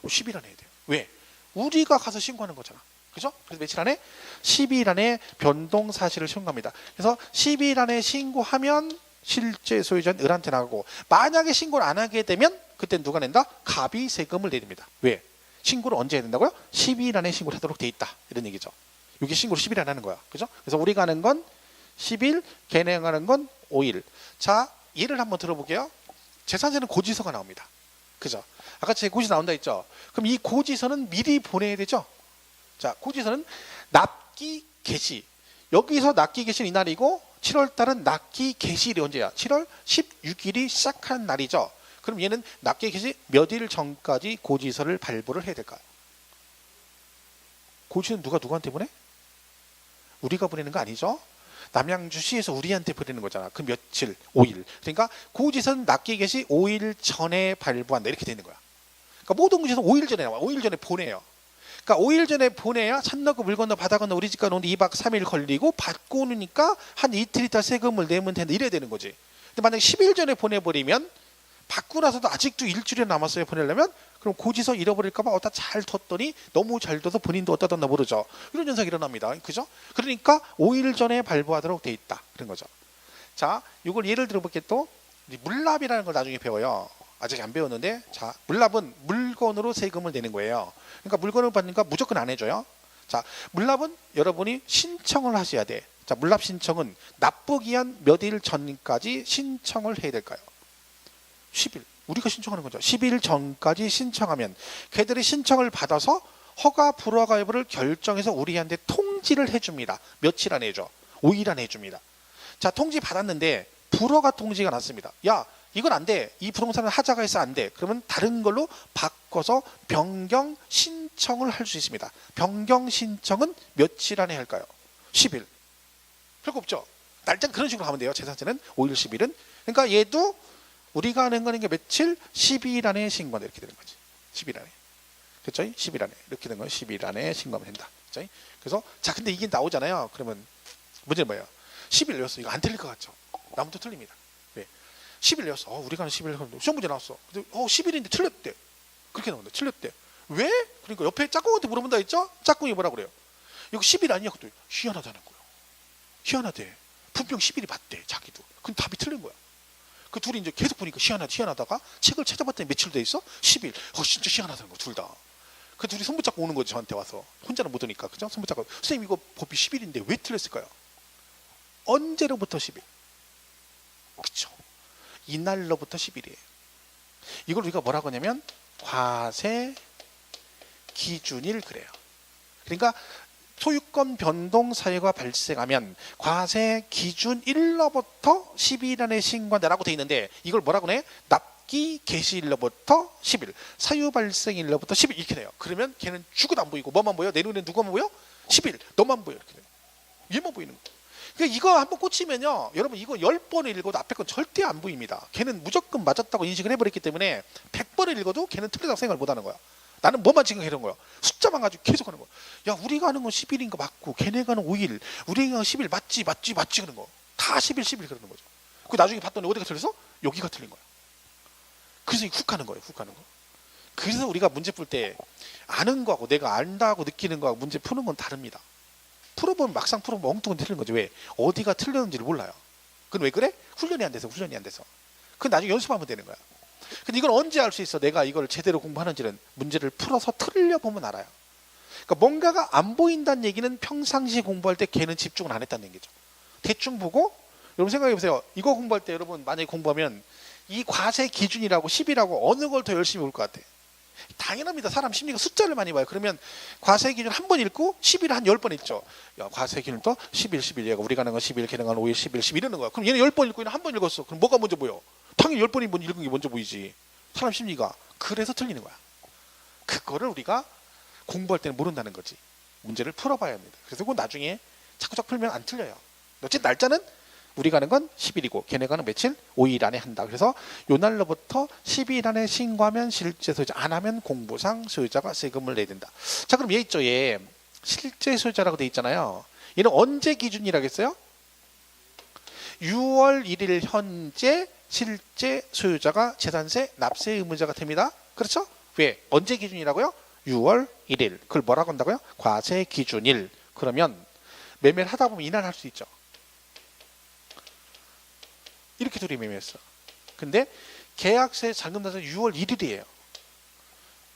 10일 안에 해야 돼요. 왜? 우리가 가서 신고하는 거잖아. 그죠? 그래서 며칠 안에? 10일 안에 변동 사실을 신고합니다. 그래서 10일 안에 신고하면 실제 소유자는 을한테 나가고, 만약에 신고를 안 하게 되면 그때는 누가 낸다? 갑이 세금을 내야 됩니다. 왜? 신고를 언제 해야 된다고요? 10일 안에 신고를 하도록 돼 있다. 이런 얘기죠. 이게 신고를 10일 안에 하는 거야. 그죠? 그래서 우리가 하는 건 10일, 걔네가 하는 건 5일. 자, 예를 한번 들어볼게요. 재산세는 고지서가 나옵니다. 그죠? 아까 제 고지서 나온다 했죠? 그럼 이 고지서는 미리 보내야 되죠? 자, 고지서는 납기 개시. 여기서 납기 개시는 이날이고, 7월 달은 납기 개시일이 언제야? 7월 16일이 시작한 날이죠. 그럼 얘는 납기 개시 몇 일 전까지 고지서를 발부를 해야 될까요? 고지서는 누가 누구한테 보내? 우리가 보내는 거 아니죠? 남양주시에서 우리한테 보내는 거잖아. 그 며칠? 5일. 그러니까 고지서는 납기 개시 5일 전에 발부한다. 이렇게 되는 거야. 그러니까 모든 고지서는 5일 전에 나와. 5일 전에 보내요. 그러니까 5일 전에 보내야 산 넣고 물 건너 바다 건너 우리 집 가는데 2박 3일 걸리고, 받고 오니까 한 이틀 있다 세금을 내면 된다. 이래야 되는 거지. 근데 만약에 10일 전에 보내버리면, 받고 나서도 아직도 일주일이 남았어요. 보내려면, 그럼 고지서 잃어버릴까 봐 어디다 잘 뒀더니 너무 잘 둬서 본인도 어디다 뒀나 모르죠. 이런 현상이 일어납니다. 그죠? 그러니까 5일 전에 발부하도록 돼 있다. 그런 거죠. 자, 이걸 예를 들어볼게. 또 물납이라는 걸 나중에 배워요. 아직 안 배웠는데, 자, 물납은 물건으로 세금을 내는 거예요. 그러니까 물건을 받으니까 무조건 안 해줘요. 자, 물납은 여러분이 신청을 하셔야 돼. 자, 물납 신청은 납부기한 몇 일 전까지 신청을 해야 될까요? 10일. 우리가 신청하는 거죠. 10일 전까지 신청하면 걔들이 신청을 받아서 허가 불허가 여부를 결정해서 우리한테 통지를 해줍니다. 며칠 안에 해줘? 5일 안에 해줍니다. 자, 통지 받았는데 불허가 통지가 났습니다. 야, 이건 안 돼. 이 부동산은 하자가 해서 안 돼. 그러면 다른 걸로 바꿔서 변경 신청을 할 수 있습니다. 변경 신청은 며칠 안에 할까요? 10일. 별거 없죠. 날짜 그런 식으로 하면 돼요. 재산세는 5일, 10일은. 그러니까 얘도 우리가 하는 거는 며칠? 12일 안에 신고한다. 이렇게 되는 거지. 10일 안에. 그렇죠? 10일 안에. 이렇게 되는 건 10일 안에 신고하면 된다. 그렇죠? 그래서 자, 근데 이게 나오잖아요. 그러면 문제는 뭐예요? 10일 내었어. 이거 안 틀릴 것 같죠? 나무도 틀립니다. 왜? 10일 내었어. 우리가 하는 10일 시험 문제 나왔어. 근데 10일인데 틀렸대. 그렇게 나온다. 틀렸대. 왜? 그러니까 옆에 짝꿍한테 물어본다 했죠? 짝꿍이 뭐라 그래요? 이거 10일 아니야? 그것도 희한하다는 거예요. 희한하대. 분명 10일이 맞대. 자기도. 근데 답이 틀린 거야. 그 둘이 이제 계속 보니까 희한하다가 책을 찾아봤더니 며칠 돼 있어? 10일. 진짜 희한하다는 거, 둘 다. 그 둘이 손 붙잡고 오는 거지, 저한테 와서. 혼자는 못 오니까. 그죠? 손 붙잡고. 선생님, 이거 법이 10일인데 왜 틀렸을까요? 언제로부터 10일? 그쵸. 이날로부터 10일이에요. 이걸 우리가 뭐라고 하냐면 과세 기준일 그래요. 그러니까 소유권 변동 사유가 발생하면 과세 기준일로부터 10일 안에 신고한다라고 돼 있는데, 이걸 뭐라고 해? 납기 개시일로부터 10일, 사유 발생일로부터 10일 이렇게 돼요. 그러면 걔는 죽어도 안 보이고 뭐만 보여? 내 눈에 누가만 보여? 10일, 너만 보여. 이렇게 돼요. 얘만 보이는 거예요. 그러니까 이거 한번 꽂히면요, 여러분 이거 10번을 읽어도 앞에 건 절대 안 보입니다. 걔는 무조건 맞았다고 인식을 해버렸기 때문에 100번을 읽어도 걔는 틀리다고 생각을 못하는 거야. 나는 뭐만 지금 이런 거야. 숫자만 가지고 계속 하는 거야. 야, 우리가 하는 건 10일인 거 맞고 걔네가 하는 5일, 우리가 하는 10일 맞지 그러는 거. 다 10일 그러는 거죠. 그 나중에 봤더니 어디가 틀려서? 여기가 틀린 거야. 그래서 훅 하는 거예요. 훅 하는 거. 그래서 우리가 문제 풀 때 아는 거하고 내가 안다고 느끼는 거하고 문제 푸는 건 다릅니다. 풀어보면 막상 풀어보면 엉뚱한 틀린 거지. 왜? 어디가 틀렸는지를 몰라요. 그건 왜 그래? 훈련이 안 돼서. 그건 나중에 연습하면 되는 거야. 근데 이걸 언제 알 수 있어? 내가 이걸 제대로 공부하는지는 문제를 풀어서 틀려보면 알아요. 그러니까 뭔가가 안 보인다는 얘기는 평상시 공부할 때 걔는 집중을 안 했다는 얘기죠. 대충 보고, 여러분 생각해 보세요. 이거 공부할 때 여러분 만약에 공부하면 이 과세 기준이라고 10이라고 어느 걸 더 열심히 볼 것 같아? 당연합니다. 사람 심리가 숫자를 많이 봐요. 그러면 과세 기준 한 번 읽고 10일 한 10번 읽죠. 야, 과세 기준도 11 얘가 우리가 하는 건 11, 걔네가 하는 5일 11 이러는 거야. 그럼 얘는 10번 읽고 얘는 한 번 읽었어. 그럼 뭐가 먼저 보여? 당연히 10번이 읽은 게 먼저 보이지. 사람 심리가. 그래서 틀리는 거야. 그거를 우리가 공부할 때는 모른다는 거지. 문제를 풀어봐야 합니다. 그래서 그건 나중에 자꾸자꾸 풀면 안 틀려요. 어쨌든 날짜는 우리가 하는 건 10일이고 걔네가 하는 며칠? 5일 안에 한다. 그래서 요 날로부터 10일 안에 신고하면 실제 소유자, 안 하면 공보상 소유자가 세금을 내야 된다. 자, 그럼 얘 있죠. 얘 실제 소유자라고 돼 있잖아요. 얘는 언제 기준이라고 했어요? 6월 1일 현재 실제 소유자가 재산세 납세 의무자가 됩니다. 그렇죠? 왜? 언제 기준이라고요? 6월 1일. 그걸 뭐라고 한다고요? 과세 기준일. 그러면 매매를 하다 보면 이날 할 수 있죠. 이렇게 둘이 매매했어. 근데 계약세 잔금 날짜 6월 1일이에요.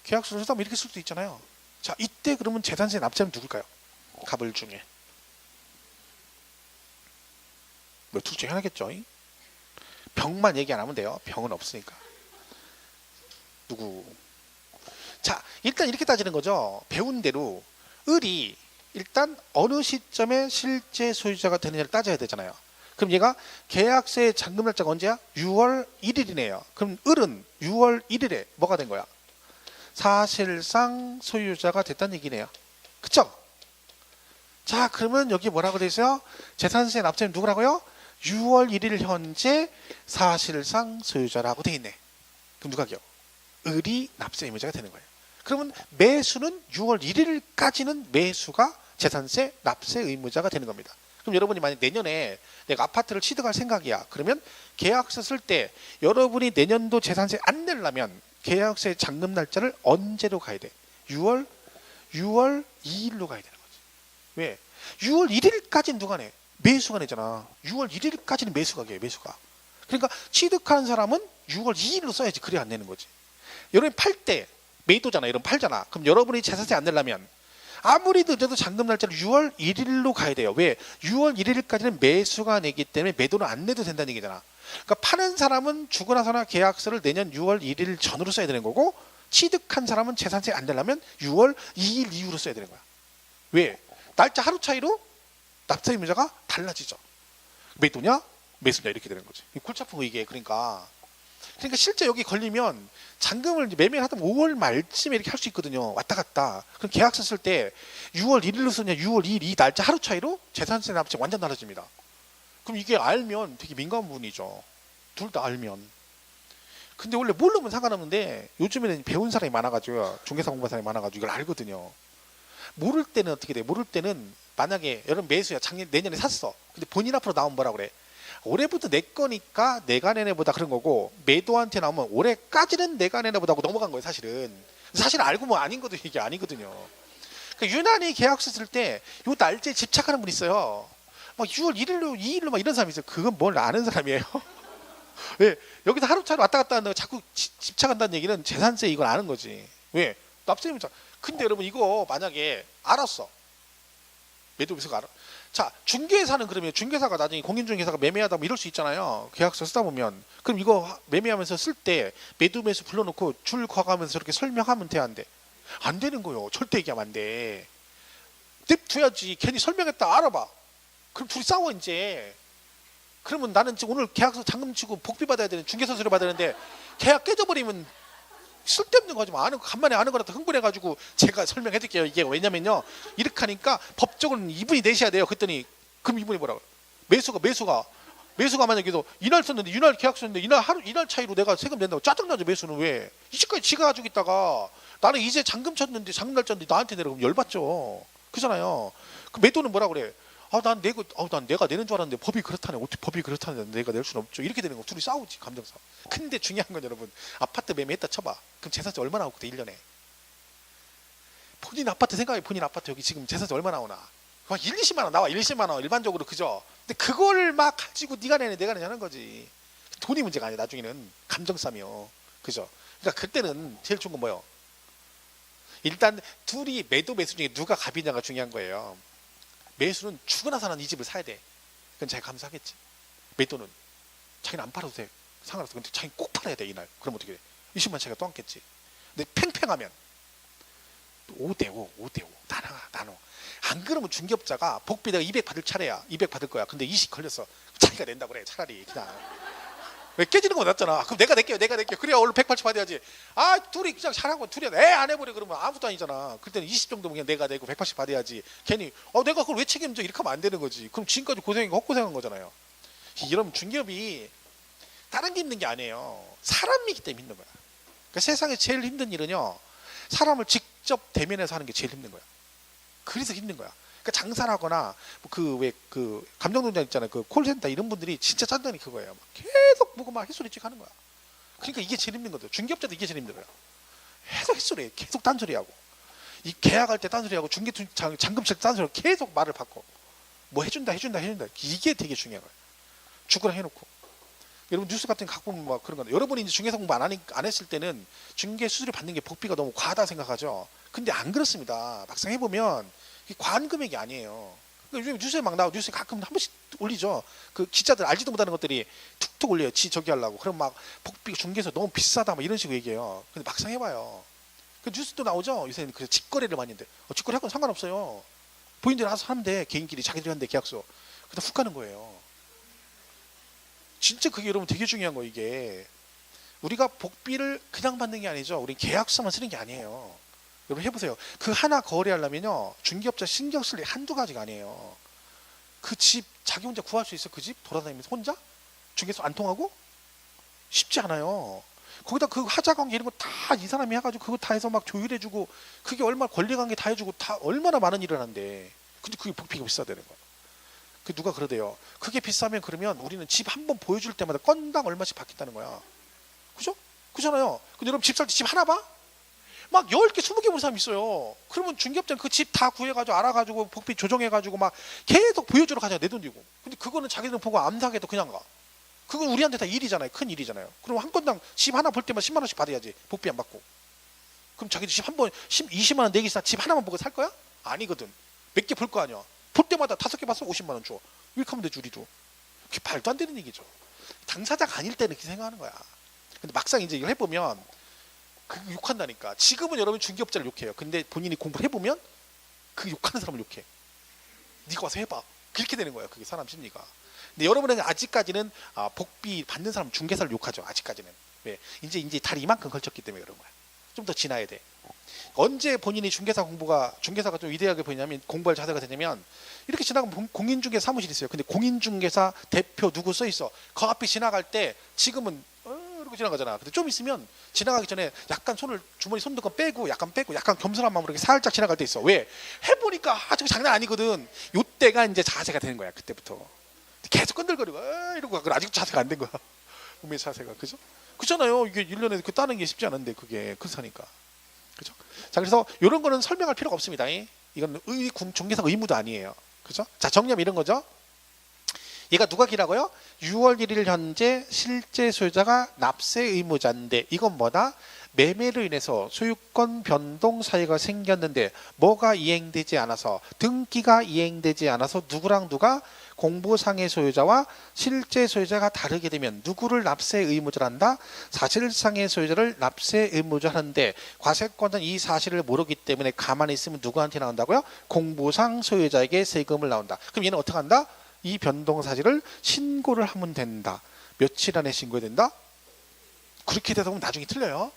계약서를 쓰다 보면 이렇게 쓸 수도 있잖아요. 자, 이때 그러면 재산세 납세는 누굴까요? 갑을 중에. 뭐 둘 중에 하나겠죠. 병만 얘기 안 하면 돼요. 병은 없으니까. 누구? 자, 일단 이렇게 따지는 거죠. 배운 대로 을이 일단 어느 시점에 실제 소유자가 되느냐를 따져야 되잖아요. 그럼 얘가 계약세 잔금 날짜가 언제야? 6월 1일이네요. 그럼 을은 6월 1일에 뭐가 된 거야? 사실상 소유자가 됐다는 얘기네요. 그쵸? 자, 그러면 여기 뭐라고 돼 있어요? 재산세 납세는 누구라고요? 6월 1일 현재 사실상 소유자라고 돼 있네. 그럼 누가 겨? 을이 납세 의무자가 되는 거예요. 그러면 매수는 6월 1일까지는 매수가 재산세 납세 의무자가 되는 겁니다. 그럼 여러분이 만약 내년에 내가 아파트를 취득할 생각이야. 그러면 계약서 쓸 때 여러분이 내년도 재산세 안 내려면 계약세 잔금 날짜를 언제로 가야 돼? 6월 2일로 가야 되는 거지. 왜? 6월 1일까지는 누가 내? 매수가 내잖아. 6월 1일까지는 매수가 내. 매수가. 그러니까 취득하는 사람은 6월 2일로 써야지. 그래야 안 내는 거지. 여러분이 팔 때 매도잖아. 이런 팔잖아. 그럼 여러분이 재산세 안 내려면 아무리 늦어도 잔금 날짜를 6월 1일로 가야 돼요. 왜? 6월 1일까지는 매수가 내기 때문에 매도는 안 내도 된다는 얘기잖아. 그러니까 파는 사람은 주고 나서나 계약서를 내년 6월 1일 전으로 써야 되는 거고 취득한 사람은 재산세 안 내려면 6월 2일 이후로 써야 되는 거야. 왜? 날짜 하루 차이로 납세 의무자가 달라지죠. 매도냐? 매수냐 이렇게 되는 거지. 골치 아픈 거 이게. 그러니까 실제 여기 걸리면 잔금을 매매를 하다 보면 5월 말쯤에 이렇게 할 수 있거든요. 왔다 갔다. 그럼 계약서 쓸 때 6월 1일로 쓰냐 6월 2일 이 날짜 하루 차이로 재산세 납세 완전 달라집니다. 그럼 이게 알면 되게 민감한 부분이죠. 둘 다 알면. 근데 원래 모르면 상관없는데 요즘에는 배운 사람이 많아가지고 중개사 공부한 사람이 많아가지고 이걸 알거든요. 모를 때는 어떻게 돼? 모를 때는 만약에 여러분 매수야 내년에 샀어. 근데 본인 앞으로 나오면 뭐라 그래? 올해부터 내 거니까 내가 내내보다 그런 거고 매도한테 나오면 올해까지는 내가 내내보다 하고 넘어간 거예요. 사실 알고 뭐 아닌 것도 이게 아니거든요. 그러니까 유난히 계약서 쓸 때 요 날짜에 집착하는 분 있어요. 막 6월 1일로 2일로 막 이런 사람이 있어요. 그건 뭘 아는 사람이에요. 왜? 여기서 하루 차로 왔다 갔다 한다고 자꾸 집착한다는 얘기는 재산세 이걸 아는 거지. 왜? 납세의무자. 근데 여러분 이거 만약에 알았어. 매도비서가 알아. 자, 중개사는 그러면 중개사가 나중에 공인중개사가 매매하다 뭐 이럴 수 있잖아요. 계약서 쓰다 보면. 그럼 이거 매매하면서 쓸 때 매도 매수 불러놓고 줄 과가면서 저렇게 설명하면 돼, 안 돼? 안 되는 거요. 절대 얘기하면 안 돼. 냅둬야지. 괜히 설명했다 알아봐. 그럼 둘이 싸워 이제. 그러면 나는 지금 오늘 계약서 잔금 치고 복비 받아야 되는 중개사 수료 받아야 되는데 계약 깨져버리면 쓸데없는 거지. 뭐 아는 거 간만에 아는 거라도 흥분해가지고 제가 설명해 드릴게요. 이게 왜냐면요 이렇게 하니까 법적으로는 이분이 내셔야 돼요. 그랬더니 그럼 이분이 뭐라고? 매수가 만약에 이날 썼는데 이날 계약 썼는데 이날 차이로 내가 세금 낸다고 짜증나죠. 매수는 왜? 이제까지 지가 가지고 있다가 나는 이제 잔금 쳤는데 잔금 날짜인데 나한테 내라 그러면 열받죠. 그잖아요. 그 매도는 뭐라 그래? 난 내가 내는 줄 알았는데 법이 그렇다네. 어떻게 법이 그렇다는데 내가 낼 수는 없죠. 이렇게 되는 거 둘이 싸우지. 감정 싸움. 근데 중요한 건 여러분 아파트 매매했다 쳐봐. 그럼 재산세 얼마 나오고 돼 1년에? 본인 아파트 생각해. 본인 아파트 여기 지금 재산세 얼마 나오나? 1, 20만 원 나와. 1, 20만 원 일반적으로 그죠? 근데 그걸 막 가지고 네가 내네 내가 내냐는 거지. 돈이 문제가 아니야. 나중에는 감정 싸움이요. 그죠? 그러니까 그때는 제일 좋은 건 뭐예요? 일단 둘이 매수 중에 누가 갑이냐가 중요한 거예요. 매수는 죽으나 사는 이 집을 사야 돼. 그건 자기가 감사하겠지. 매도는 자기는 안 팔아도 돼. 상관없어. 근데 자기는 꼭 팔아야 돼 이날. 그럼 어떻게 돼? 20만 차이가 또 앉겠지. 근데 팽팽하면 5대5, 5대5 나눠. 안 그러면 중개업자가 복비 내가 200 받을 차례야. 200 받을 거야. 근데 20 걸렸어. 자기가 낸다고 그래. 차라리 그냥. 왜 깨지는 거 낫잖아. 그럼 내가 낼게요. 그래야 원래 180 받아야지. 아, 둘이 그냥 잘하고 둘이 안 해버려. 그러면 아무것도 아니잖아. 그때는 20 정도면 그냥 내가 내고 180 받아야지. 괜히 내가 그걸 왜 책임져? 이렇게 하면 안 되는 거지. 그럼 지금까지 고생한 거 헛고생한 거잖아요. 이러면 중개업이 다른 게 힘든 게 아니에요. 사람이기 때문에 힘든 거야. 그러니까 세상에 제일 힘든 일은요, 사람을 직접 대면해서 하는 게 제일 힘든 거야. 그래서 힘든 거야. 그러니까 장사를 하거나 그 감정농장 있잖아요. 그 콜센터 이런 분들이 진짜 짠다니 그거예요. 막 계속 보고 막 햇소리씩 하는 거야. 그러니까 이게 제일 힘든 거죠. 중개업자도 이게 제일 힘들어요. 계속 햇소리, 계속 딴소리하고, 이 계약할 때 딴소리하고, 잔금칠 딴소리하고 계속 말을 바꿔. 뭐 해준다. 이게 되게 중요한 거예요. 죽으라 해놓고. 여러분 뉴스 같은 거 갖고 보면 막 그런 건데, 여러분이 이제 중개사 공부 안 했을 때는 중개 수수료 받는 게 복비가 너무 과하다 생각하죠. 근데 안 그렇습니다. 막상 해보면 이게 과한 금액이 아니에요. 그러니까 요즘 뉴스에 막 나오고, 뉴스에 가끔 한 번씩 올리죠. 그 기자들 알지도 못하는 것들이 툭툭 올려요. 저기 하려고. 그럼 막 복비 중개에서 너무 비싸다 막 이런 식으로 얘기해요. 근데 막상 해봐요. 그 뉴스도 나오죠. 요새는 그 직거래를 많이 하는데, 직거래 하건 상관없어요. 본인들이 알아서 하면 돼. 개인끼리 자기들이 하는데 계약서. 그다 훅 가는 거예요. 진짜 그게 여러분 되게 중요한 거. 이게 우리가 복비를 그냥 받는 게 아니죠. 우리 계약서만 쓰는 게 아니에요. 여러분 해보세요. 그 하나 거래하려면요, 중개업자 신경 쓸 일 한두 가지가 아니에요. 그 집 자기 혼자 구할 수 있어? 그 집 돌아다니면서 혼자? 중개서 안 통하고? 쉽지 않아요. 거기다 그 하자관계 이런 거 다 이 사람이 해가지고 그거 다 해서 막 조율해주고, 그게 얼마나 권리관계 다 해주고, 다 얼마나 많은 일을 하는데, 근데 그게 복비가 비싸다는 거야. 그 누가 그러대요. 그게 비싸면 그러면 우리는 집 한 번 보여줄 때마다 건당 얼마씩 받겠다는 거야. 그죠? 그잖아요. 근데 여러분 집 살 때 집 하나 봐? 막 10개, 20개 보는 사람 있어요. 그러면 중개업자는 그 집 다 구해가지고 알아가지고 복비 조정해가지고 막 계속 보여주러 가잖아. 내 돈 주고. 근데 그거는 자기들 보고 안 사게도 그냥 가. 그건 우리한테 다 일이잖아요. 큰 일이잖아요. 그럼 한 건당 집 하나 볼 때만 10만 원씩 받아야지. 복비 안 받고. 그럼 자기들 집 한 번 20만 원 내기 집 하나만 보고 살 거야? 아니거든. 몇 개 볼 거 아니야. 볼 때마다 5개 봤어? 50만 원 줘. 이렇게 하면 되지, 우리도. 그게 말도 안 되는 얘기죠. 당사자가 아닐 때는 이렇게 생각하는 거야. 근데 막상 이제 이걸 해보면 그 욕한다니까. 지금은 여러분 중개업자를 욕해요. 근데 본인이 공부를 해보면 그 욕하는 사람을 욕해. 네가 와서 해봐. 그렇게 되는 거예요. 그게 사람 심리가. 근데 여러분은 아직까지는 복비 받는 사람 중개사를 욕하죠. 아직까지는. 왜? 이제 다리 이만큼 걸쳤기 때문에 그런 거야. 좀 더 지나야 돼. 언제 본인이 중개사가 좀 위대하게 보이냐면, 공부할 자세가 되냐면, 이렇게 지나가면 공인중개사 사무실이 있어요. 근데 공인중개사 대표 누구 써 있어. 그 앞에 지나갈 때 지금은 이러고 지나가잖아. 근데 좀 있으면 지나가기 전에 약간 주머니 손 넣고 빼고 약간 겸손한 마음으로 이렇게 살짝 지나갈 때 있어. 왜? 해보니까 저거 장난 아니거든. 요때가 이제 자세가 되는 거야. 그때부터 계속 끈들거리고 이러고 아직도 자세가 안 된 거야. 몸의 자세가. 그죠? 그렇잖아요. 이게 1년에 그 따는 게 쉽지 않은데, 그게 그렇다니까. 그죠? 자, 그래서 이런 거는 설명할 필요가 없습니다. 이건 중개사 의무도 아니에요. 그죠? 자, 정리하면 이런 거죠. 얘가 누가 기라고요? 6월 1일 현재 실제 소유자가 납세 의무자인데, 이건 뭐다? 매매로 인해서 소유권 변동 사유가 생겼는데 뭐가 이행되지 않아서, 등기가 이행되지 않아서 누구랑 누가, 공보상의 소유자와 실제 소유자가 다르게 되면 누구를 납세 의무자로 한다? 사실상의 소유자를 납세 의무자 하는데, 과세권은 이 사실을 모르기 때문에 가만히 있으면 누구한테 나온다고요? 공보상 소유자에게 세금을 나온다. 그럼 얘는 어떻게 한다? 이 변동 사실을 신고를 하면 된다. 며칠 안에 신고해야 된다? 그렇게 되다 보면 나중에 틀려요.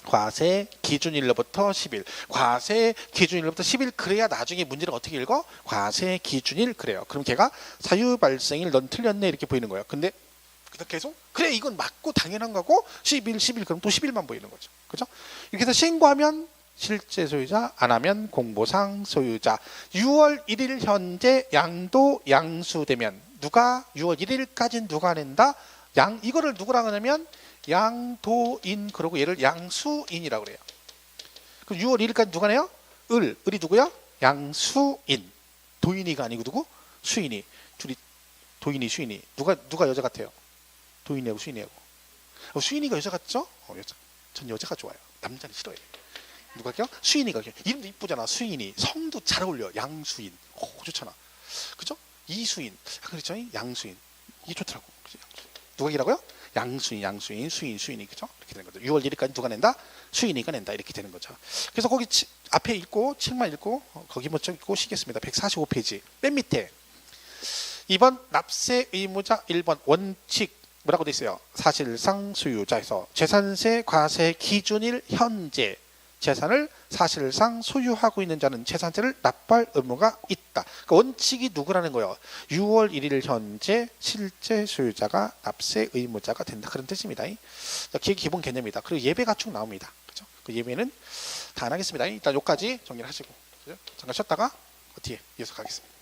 과세 기준일로부터 10일. 과세 기준일로부터 10일. 그래야 나중에 문제를 어떻게 읽어? 과세 기준일. 그래요. 그럼 걔가 사유 발생일 넌 틀렸네 이렇게 보이는 거예요. 근데 계속 그래 이건 맞고 당연한 거고 10일 그럼 또 10일만 보이는 거죠. 그죠? 이렇게 해서 신고하면 실제 소유자, 안 하면 공보상 소유자. 6월 1일 현재 양도 양수되면 누가 6월 1일까지는 누가 낸다? 이거를 누구랑 하냐면 양도인, 그러고 얘를 양수인이라고 그래요. 그럼 6월 1일까지 누가 내요? 을이 누구야? 양수인. 도인이가 아니고 누구? 수인이. 둘이 도인이 수인이. 누가 여자 같아요? 도인이하고 수인이하고. 수인이가 여자 같죠? 여자. 전 여자가 좋아요. 남자는 싫어요. 누가요? 수인이가. 이름도 이쁘잖아. 수인이. 성도 잘 어울려. 양수인. 좋잖아. 그죠? 이수인. 그렇죠? 양수인. 이게 좋더라고. 그죠? 누가 기라고요? 양수인, 수인이 그죠? 이렇게 되는 거죠. 6월 1일까지 누가 낸다? 수인이가 낸다 이렇게 되는 거죠. 그래서 거기 앞에 읽고 책만 읽고 거기 먼저 읽고 쉬겠습니다. 145페이지 맨 밑에 2번 납세 의무자 1번 원칙 뭐라고 돼 있어요? 사실상 소유자에서 재산세 과세 기준일 현재 재산을 사실상 소유하고 있는 자는 재산세를 납부할 의무가 있다. 그러니까 원칙이 누구라는 거예요? 6월 1일 현재 실제 소유자가 납세 의무자가 된다. 그런 뜻입니다. 기본 개념이다. 그리고 예배 가축 나옵니다. 그죠? 그 예배는 다 안 하겠습니다. 일단 여기까지 정리를 하시고 잠깐 쉬었다가 뒤에 이어서 가겠습니다.